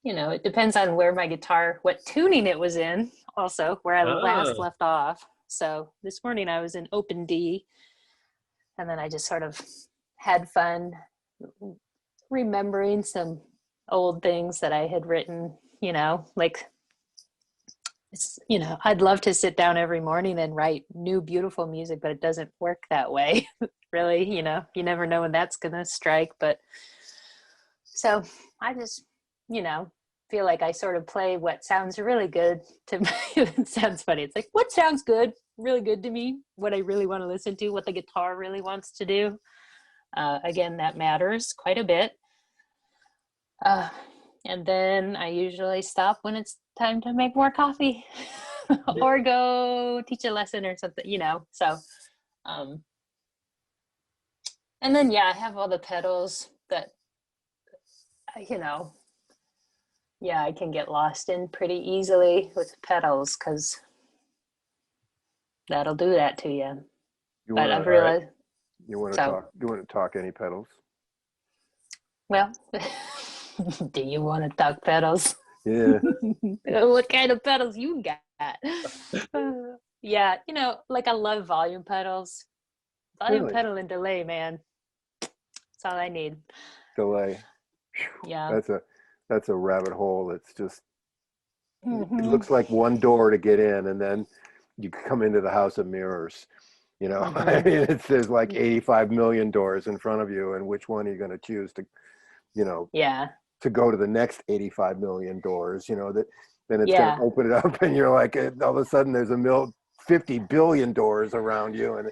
you know, it depends on where my guitar, what tuning it was in, also where I last left off. So this morning I was in open D, and then I just sort of had fun remembering some old things that I had written, you know, like it's, I'd love to sit down every morning and write new, beautiful music, but it doesn't work that way. Really, you never know when that's going to strike. But so I just, feel like I sort of play what sounds really good to me. It sounds funny. It's like, what sounds good, really good to me, what I really want to listen to, what the guitar really wants to do. Again, that matters quite a bit. And then I usually stop when it's time to make more coffee or go teach a lesson or something, so, and then, I have all the pedals that, I can get lost in pretty easily with pedals because that'll do that to you. But I've realized. You want to talk any pedals? Well, do you want to talk pedals? Yeah. What kind of pedals you got? Yeah, like I love volume pedals. Volume Really? pedal and delay, man. That's all I need. Delay. Yeah. That's a rabbit hole. It's just, it Mhm. looks like one door to get in, and then you come into the house of mirrors. I mean, there's like 85 million doors in front of you, and which one are you going to choose to, Yeah. to go to the next 85 million doors, that then it's Yeah. going to open it up, and you're like, all of a sudden there's 50 billion doors around you, and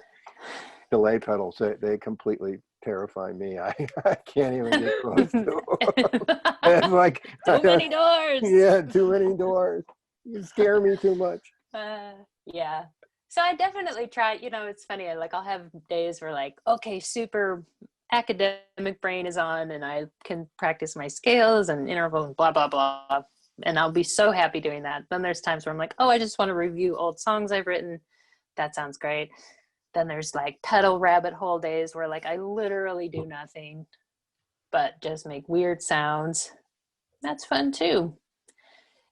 delay pedals, they completely terrify me. I can't even get close to them. It's like, Too many doors. Yeah, too many doors. You scare me too much. Yeah. So I definitely try, it's funny. I'll have days where okay, super academic brain is on and I can practice my scales and interval and blah, blah, blah. And I'll be so happy doing that. Then there's times where I'm like, oh, I just want to review old songs I've written. That sounds great. Then there's pedal rabbit hole days where I literally do nothing but just make weird sounds. That's fun too.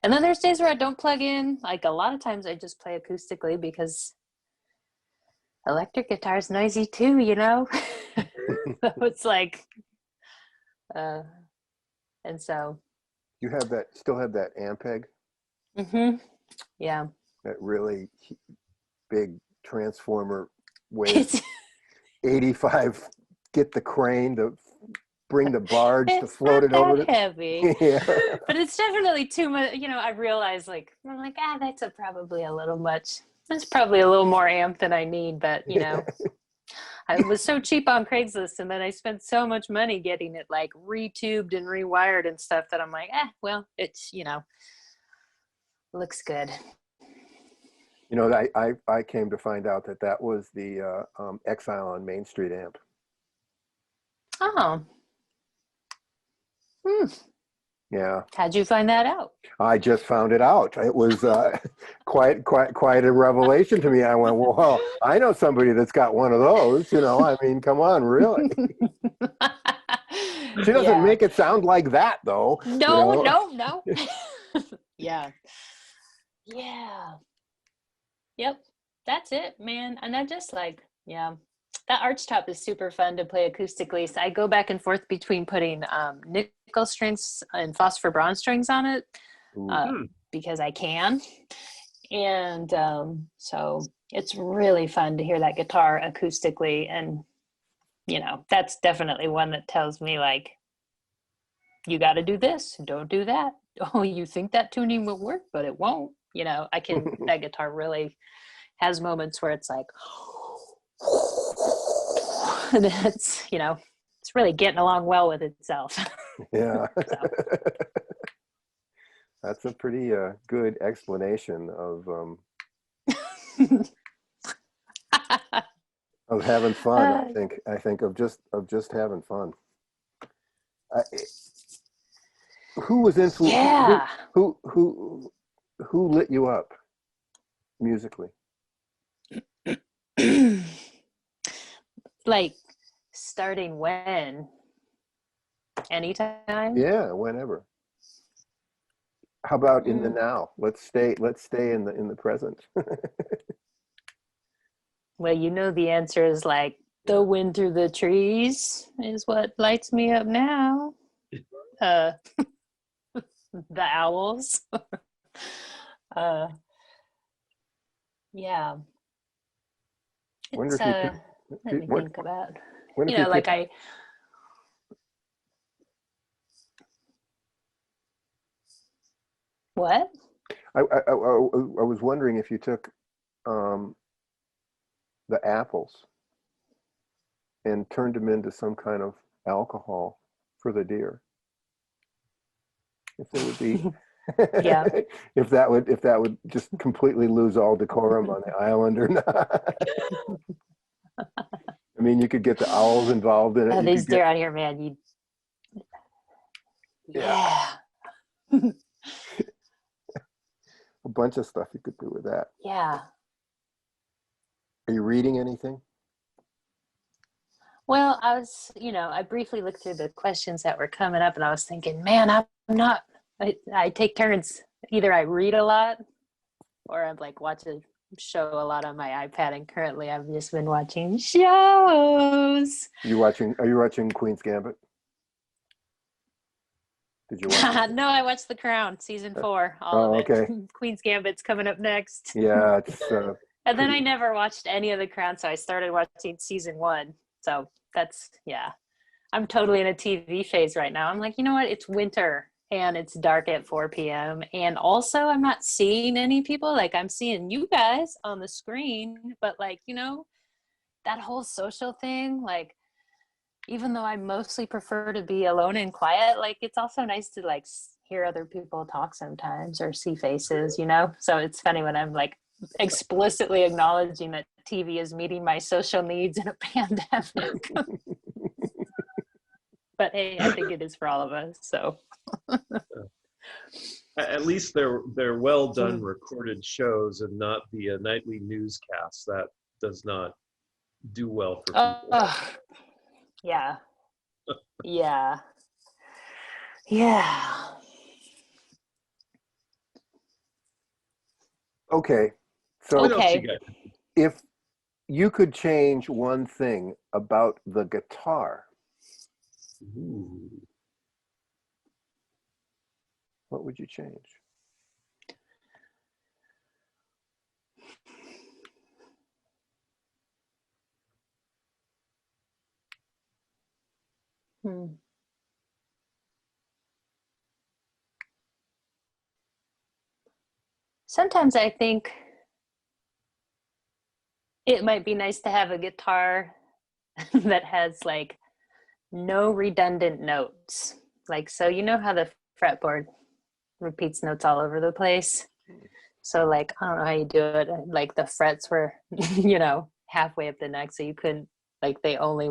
And then there's days where I don't plug in. A lot of times I just play acoustically because electric guitar is noisy too, So it's and so. You still have that Ampeg? Mm-hmm. Yeah. That really big transformer weight, 85, get the crane to bring the barge to float it over. It's not that heavy. Yeah. But it's definitely too much. I realize that's probably a little much. That's probably a little more amp than I need. But, I was so cheap on Craigslist and then I spent so much money getting it retubed and rewired and stuff that I'm like, well, it's, looks good. I came to find out that was the Exile on Main Street amp. Oh. Yeah. How'd you find that out? I just found it out. It was quite a revelation to me. I went, well, I know somebody that's got one of those. I mean, come on, really? She doesn't make it sound like that, though. No. Yeah. Yep. That's it, man. And I just that archtop is super fun to play acoustically. So I go back and forth between putting nickel strings and phosphor bronze strings on it because I can. And so it's really fun to hear that guitar acoustically. And, that's definitely one that tells me you got to do this, don't do that. Oh, you think that tuning will work, but it won't. That guitar really has moments where it's and it's it's really getting along well with itself. Yeah. That's a pretty good explanation of having fun. I think of just having fun. Who was influenced? Yeah. Who lit you up musically? Starting when? Anytime? Yeah, whenever. How about in the now? Let's stay in the present. Well, the answer is the wind through the trees is what lights me up now. The owls. Yeah. Wonder It's if you took, let me what, think about, wonder you if know, you like took, what? I was wondering if you took um, the apples and turned them into some kind of alcohol for the deer. If they would be, Yeah. if that would just completely lose all decorum on the island or not. I mean, you could get the owls involved in it. Oh, You these could deer get, out here, man. You, yeah, yeah. a bunch of stuff you could do with that. Yeah. Are you reading anything? Well, I was, you know, I briefly looked through the questions that were coming up and I was thinking, man, I'm not, I take turns. Either I read a lot or I'm like watch a show a lot on my iPad. And currently I've just been watching shows. Are you watching Queen's Gambit? Did you watch it? No, I watched The Crown season 4, all Oh, of it. okay. Queen's Gambit's coming up next. Yeah, it's And then I pretty, never watched any of The Crown, so I started watching season 1. So that's, yeah. I'm totally in a TV phase right now. I'm like, you know what? It's winter and it's dark at 4 p.m. And also, I'm not seeing any people. Like, I'm seeing you guys on the screen, but like, you know, that whole social thing, like, even though I mostly prefer to be alone and quiet, like, it's also nice to like hear other people talk sometimes or see faces, you know? So it's funny when I'm like explicitly acknowledging that TV is meeting my social needs in a pandemic. But hey, I think it is for all of us. So At least they're well done recorded shows and not the nightly newscast that does not do well for people. yeah. Yeah. Yeah. okay. So What else Okay. you got? if you could change one thing about the guitar, Ooh. what would you change? Sometimes I think it might be nice to have a guitar that has like no redundant notes. Like, so you know how the fretboard repeats notes all over the place? So like, I don't know how you do it. Like the frets were, you know, halfway up the neck. So you couldn't, like they only,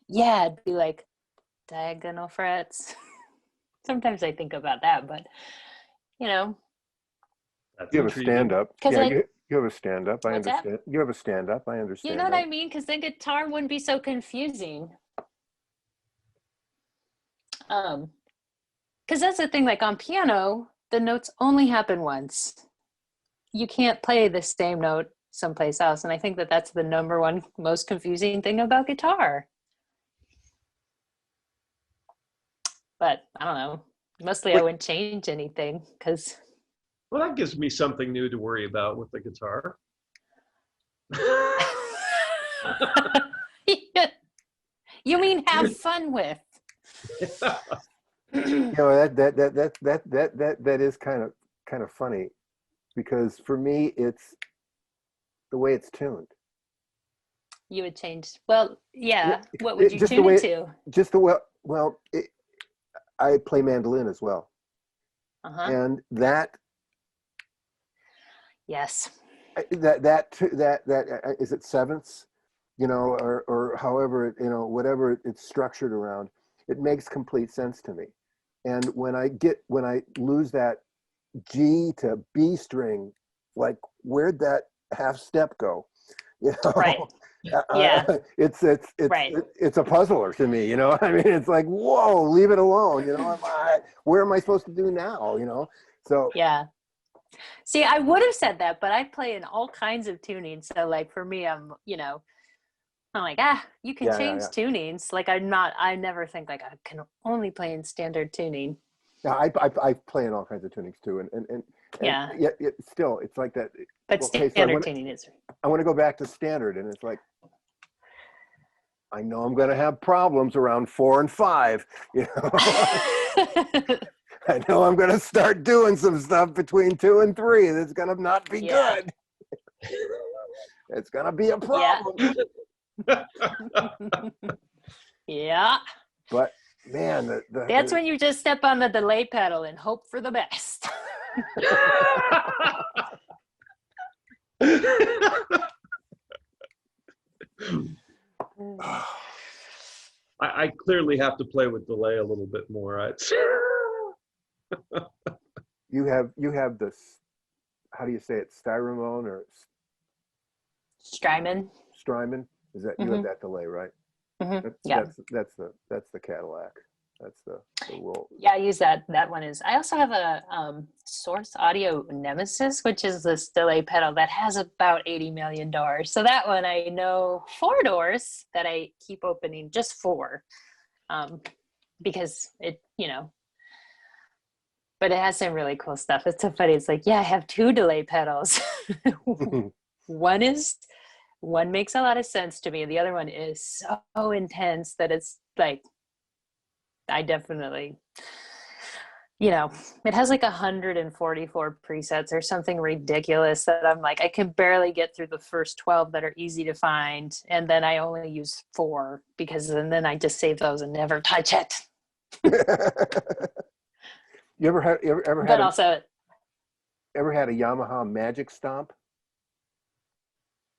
yeah, it'd be like diagonal frets. Sometimes I think about that, but you know, That's You have a intriguing. stand-up. because Yeah, I, you have a stand-up. I what's that? understand. You have a stand-up. I You understand know what that. I mean? Because the guitar wouldn't be so confusing. Because that's the thing, like on piano, the notes only happen once. You can't play the same note someplace else. And I think that that's the number one most confusing thing about guitar. But I don't know. Mostly I Wait. wouldn't change anything because Well, that gives me something new to worry about with the guitar. you mean have fun with. You know, that is kind of funny, because for me it's the way it's tuned. You would change. Well, yeah. Yeah, What would you just the tune way it to? just the well I play mandolin as well, Uh-huh. and that Yes. is it sevenths, you know, or however it, you know, whatever it's structured around, it makes complete sense to me. And when I lose that G to B string, like where'd that half step go? You know, Right. Yeah. it's Right. it's a puzzler to me. You know, I mean, it's like, whoa, leave it alone. You know, where am I supposed to do now? You know, so Yeah. See, I would have said that, but I play in all kinds of tunings. So like for me, I'm, you know, I'm like, you can change yeah. tunings. Like I never think like I can only play in standard tuning. Yeah, I play in all kinds of tunings too, and Yeah. still, it's like that. But Okay, so standard tuning is. I want to go back to standard, and it's like, I know I'm going to have problems around 4 and 5. You know, I know I'm going to start doing some stuff between 2 and 3 that's going to not be Yeah. good. It's going to be a problem. Yeah. But man, That's when you just step on the delay pedal and hope for the best. I clearly have to play with delay a little bit more. you have this, how do you say it, Styromone or Strymon. Strymon? Is that you have that delay, right? Yeah. That's the Cadillac. That's the roll. Yeah, I use that. That one is. I also have a Source Audio Nemesis, which is this delay pedal that has about $80 million. So that one I know 4 doors that I keep opening, just 4, because it, but it has some really cool stuff. It's so funny. It's like, yeah, I have 2 delay pedals. One makes a lot of sense to me. The other one is so intense that it's like, I definitely, it has like 144 presets or something ridiculous that I'm like, I can barely get through the first 12 that are easy to find. And then I only use 4 and then I just save those and never touch it. You ever had a Yamaha Magic Stomp?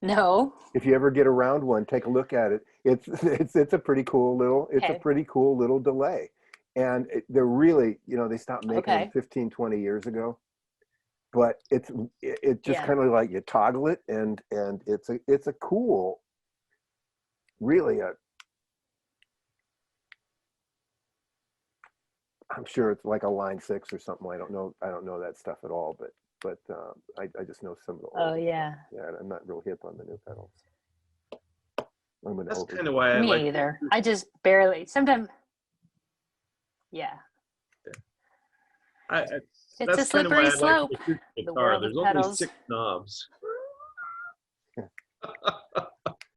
No. If you ever get around one, take a look at it. It's a pretty cool little delay, and they're really, they stopped making them 15, 20 years ago, but it just kind of like you toggle it, and it's a cool, really I'm sure it's like a line 6 or something. I don't know that stuff at all, but I just know some of the old. Yeah, I'm not real hip on the new pedals. That's kind of why I like. Me either. I just barely. Sometimes. Yeah. It's a slippery slope. The guitar. There's only 6 knobs.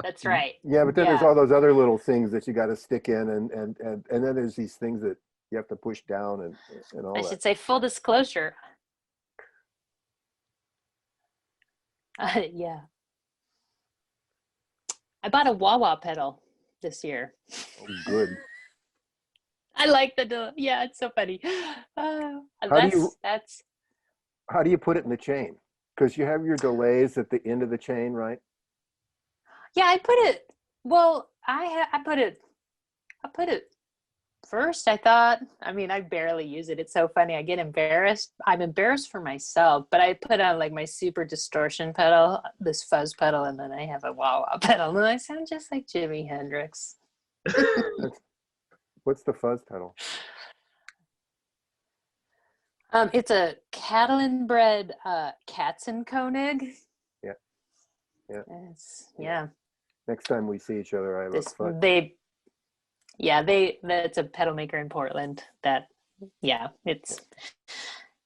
That's right. Yeah, but then there's all those other little things that you got to stick in, and then there's these things that you have to push down and all that. I should say full disclosure. Yeah. I bought a wah-wah pedal this year. Oh, good. I like it's so funny. How do you put it in the chain? Because you have your delays at the end of the chain, right? Yeah, I put it first. I thought, I barely use it. It's so funny. I get embarrassed. I'm embarrassed for myself, but I put on like my super distortion pedal, this fuzz pedal, and then I have a wah-wah pedal, and I sound just like Jimi Hendrix. What's the fuzz pedal? It's a Catalan-bred Katzenkönig. Yeah. Next time we see each other, I have a fuzz. That's a pedal maker in Portland that, it's,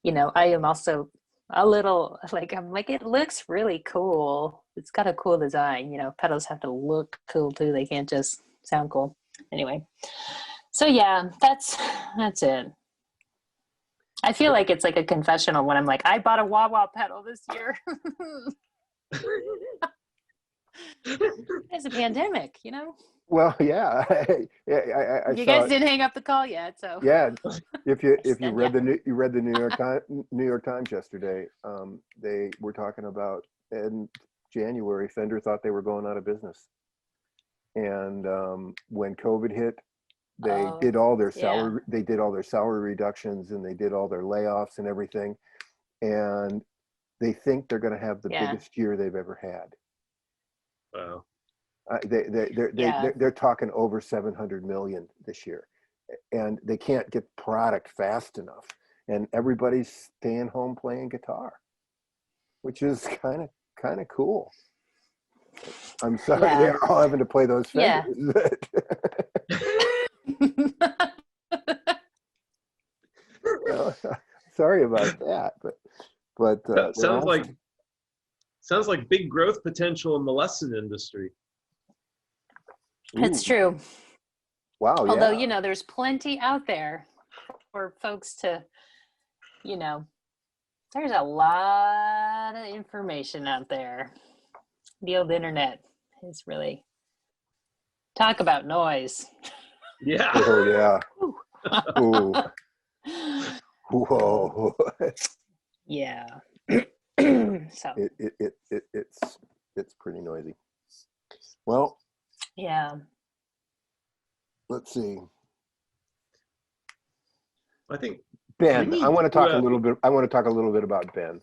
I am also a little like, I'm like, it looks really cool. It's got a cool design, pedals have to look cool too. They can't just sound cool. Anyway. So that's it. I feel like it's like a confessional when I'm like, I bought a wah-wah pedal this year. It's a pandemic, Well, yeah. You guys didn't hang up the call yet, so yeah. If you read the New York Times yesterday, they were talking about in January Fender thought they were going out of business, and when COVID hit, they did all their salary. They did all their salary reductions, and they did all their layoffs and everything, and they think they're going to have the biggest year they've ever had. Wow. They're talking over 700 million this year, and they can't get product fast enough, and everybody's staying home playing guitar, which is kind of cool. I'm sorry they're all having to play those Fenders. Sorry about that, but sounds like Sounds like big growth potential in the lesson industry. It's Ooh, true. wow, Although, yeah. you know, there's plenty out there for folks to, you know, there's a lot of information out there. The old internet is really, talk about noise. Yeah. Oh, yeah. Whew. Ooh, whoa. Yeah. So, It's pretty noisy. Well, yeah. let's see. I think Ben, we I need want to to, talk a little bit. I want to talk a little bit about Ben,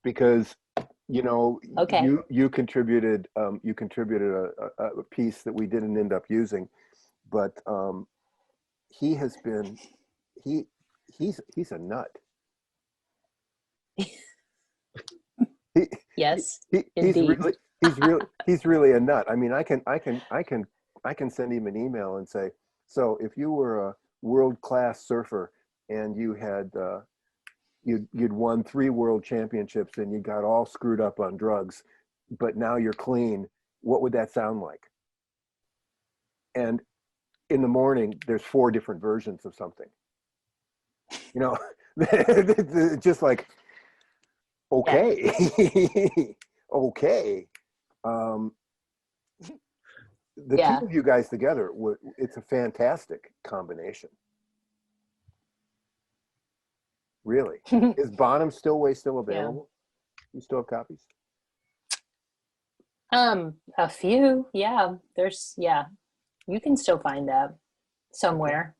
because you know Okay. you contributed a piece that we didn't end up using, but he has been he's a nut. He, Yes, he's indeed. he's really a nut. I mean, I can send him an email and say, so if you were a world-class surfer and you had you'd won 3 world championships and you got all screwed up on drugs, but now you're clean, what would that sound like? And in the morning, there's 4 different versions of something. You know, it's just like, okay, okay. The Yeah. two of you guys together, it's a fantastic combination. Really. Is Bonham Stillway still available? You still have copies? A few. Yeah. There's, yeah. You can still find that somewhere.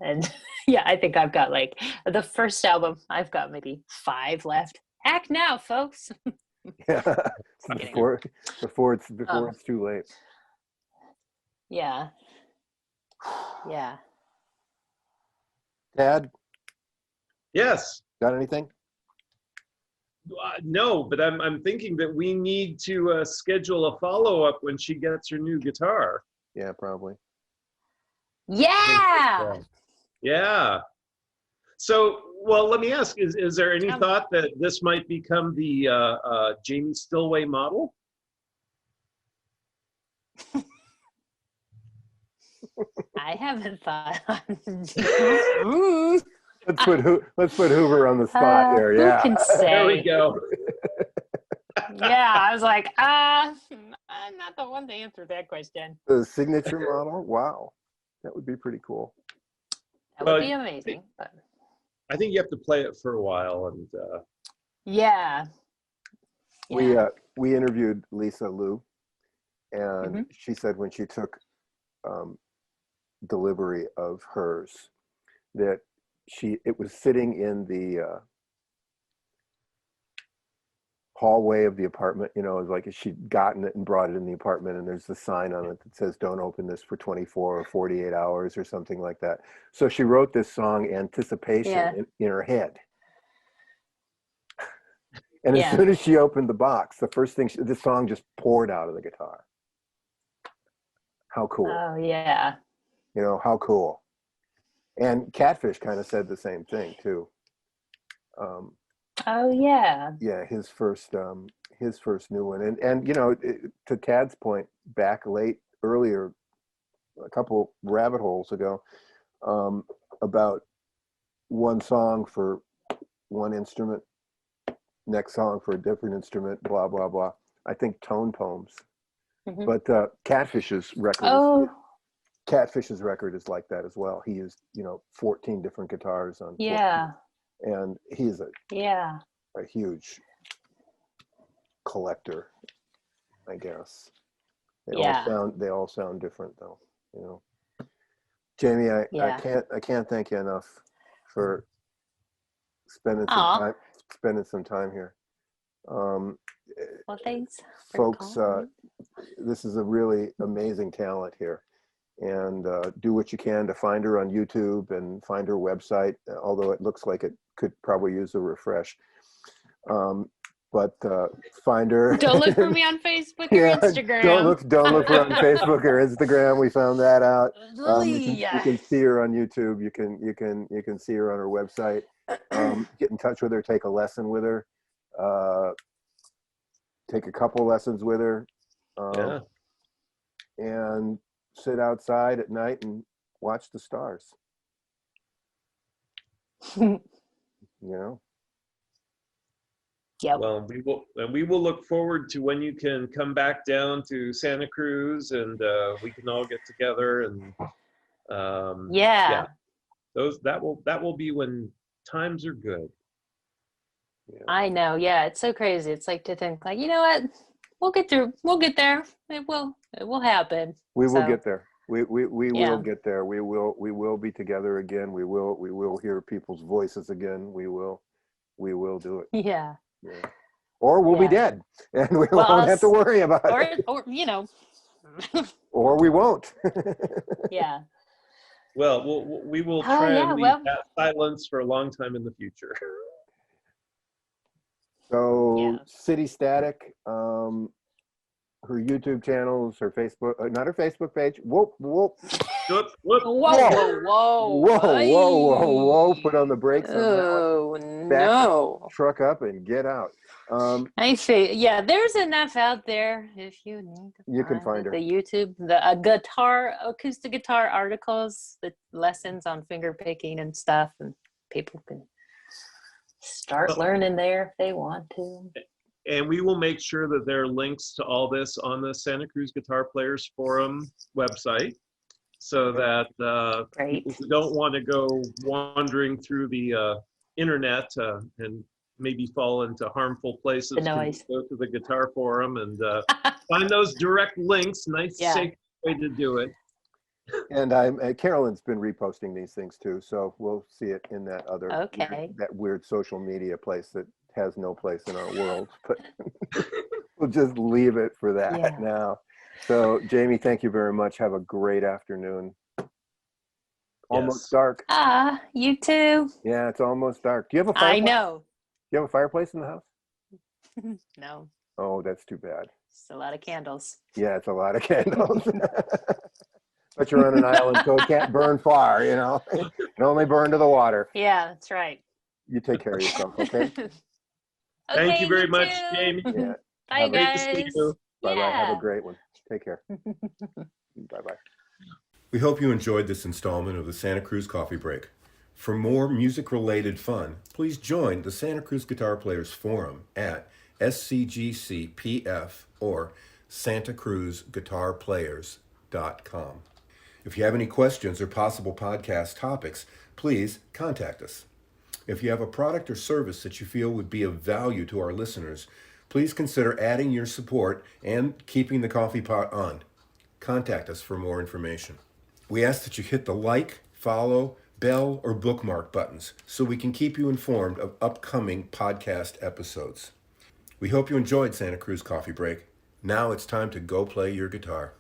And yeah, I think I've got like the first album, I've got maybe 5 left. Act now, folks. Yeah. Kidding. before it's too late. Yeah. Yeah. Dad, yes. got anything? No, but I'm thinking that we need to schedule a follow-up when she gets her new guitar. Yeah, probably. Yeah. Yeah. So, well, let me ask, is there any thought that this might become the Jamie Stillway model? I haven't thought on Let's put Hoover on the spot here. Yeah. Who can say? There we go. Yeah, I was like, I'm not the one to answer that question. The signature model? Wow. That would be pretty cool. That would be amazing. But I think you have to play it for a while, and yeah. We interviewed Lisa Liu, and she said when she took delivery of hers that it was sitting in the hallway of the apartment. You know, it was like she'd gotten it and brought it in the apartment, and there's the sign on it that says don't open this for 24 or 48 hours or something like that. So she wrote this song Anticipation in her head. And as soon as she opened the box, the first thing, the song just poured out of the guitar. How cool. Oh, yeah. You know, how cool. And Catfish kind of said the same thing too. Oh, yeah. Yeah, his first new one. And you know, to Tad's point, back earlier, a couple rabbit holes ago, about one song for one instrument, next song for a different instrument, blah, blah, blah. I think Tone Poems. But Catfish's record Catfish's record is like that as well. He used, 14 different guitars on 14, and he's a huge collector, I guess. They all sound different though, Jamie, I can't thank you enough for spending some time here. Well, thanks, folks. This is a really amazing talent here, and do what you can to find her on YouTube and find her website. Although it looks like it could probably use a refresh, but find her. Don't look for me on Facebook or Instagram. Don't look for her on Facebook or Instagram. We found that out. You can see her on YouTube. You can see her on her website. Get in touch with her. Take a lesson with her. take a couple lessons with her, Yeah. and sit outside at night and watch the stars. You know. Yep. Well, we will look forward to when you can come back down to Santa Cruz, and we can all get together, and Yeah. that will be when times are good. Yeah. I know. Yeah, it's so crazy. It's like to think like, you know what? We'll get there. It will happen. We will So, get there. We Yeah. will get there. We will be together again. We will hear people's voices again. We will do it. Yeah. Yeah. Or we'll be Yeah. dead, and we Well, won't have to worry about it. or you know. Or we won't. Yeah. Well, we will Oh, try yeah, and leave well- that silence for a long time in the future. So Yeah. City Static, her YouTube channels, her Facebook, not her Facebook page. Whoop whoop. Whoop, whoop. Whoa, whoa, whoa. Whoa. Put on the brakes on that one. Oh, Back no. Truck up and get out. I see. Yeah, there's enough out there if you need to You can find her. the YouTube, the acoustic guitar articles, the lessons on finger picking and stuff, and people can start learning there if they want to. And we will make sure that there are links to all this on the Santa Cruz Guitar Players Forum website, so that Great. people who don't want to go wandering through the internet and maybe fall into harmful places The can noise. go to the Guitar Forum and find those direct links. Nice, Yeah. safe way to do it. And Carolyn's been reposting these things too, so we'll see it in that other Okay. that weird social media place that has no place in our world. But we'll just leave it for that Yeah. now. So Jamie, thank you very much. Have a great afternoon. Almost Yes. dark. You too. Yeah, it's almost dark. Do you have a I fireplace? know. Do you have a fireplace in the house? No, Oh, that's too bad. it's a lot of candles. Yeah, it's a lot of candles. But you're on an island, so it can't burn far, you know. It can only burn to the water. Yeah, that's right. You take care of yourself, okay? Thank you very you much, too. Jamie. Yeah. Bye, Great guys. to see you. Bye-bye. Have Yeah. a great one. Take care. Bye-bye. We hope you enjoyed this installment of the Santa Cruz Coffee Break. For more music-related fun, please join the Santa Cruz Guitar Players Forum at scgcpf or santacruzguitarplayers.com. If you have any questions or possible podcast topics, please contact us. If you have a product or service that you feel would be of value to our listeners, please consider adding your support and keeping the coffee pot on. Contact us for more information. We ask that you hit the like, follow, bell, or bookmark buttons so we can keep you informed of upcoming podcast episodes. We hope you enjoyed Santa Cruz Coffee Break. Now it's time to go play your guitar.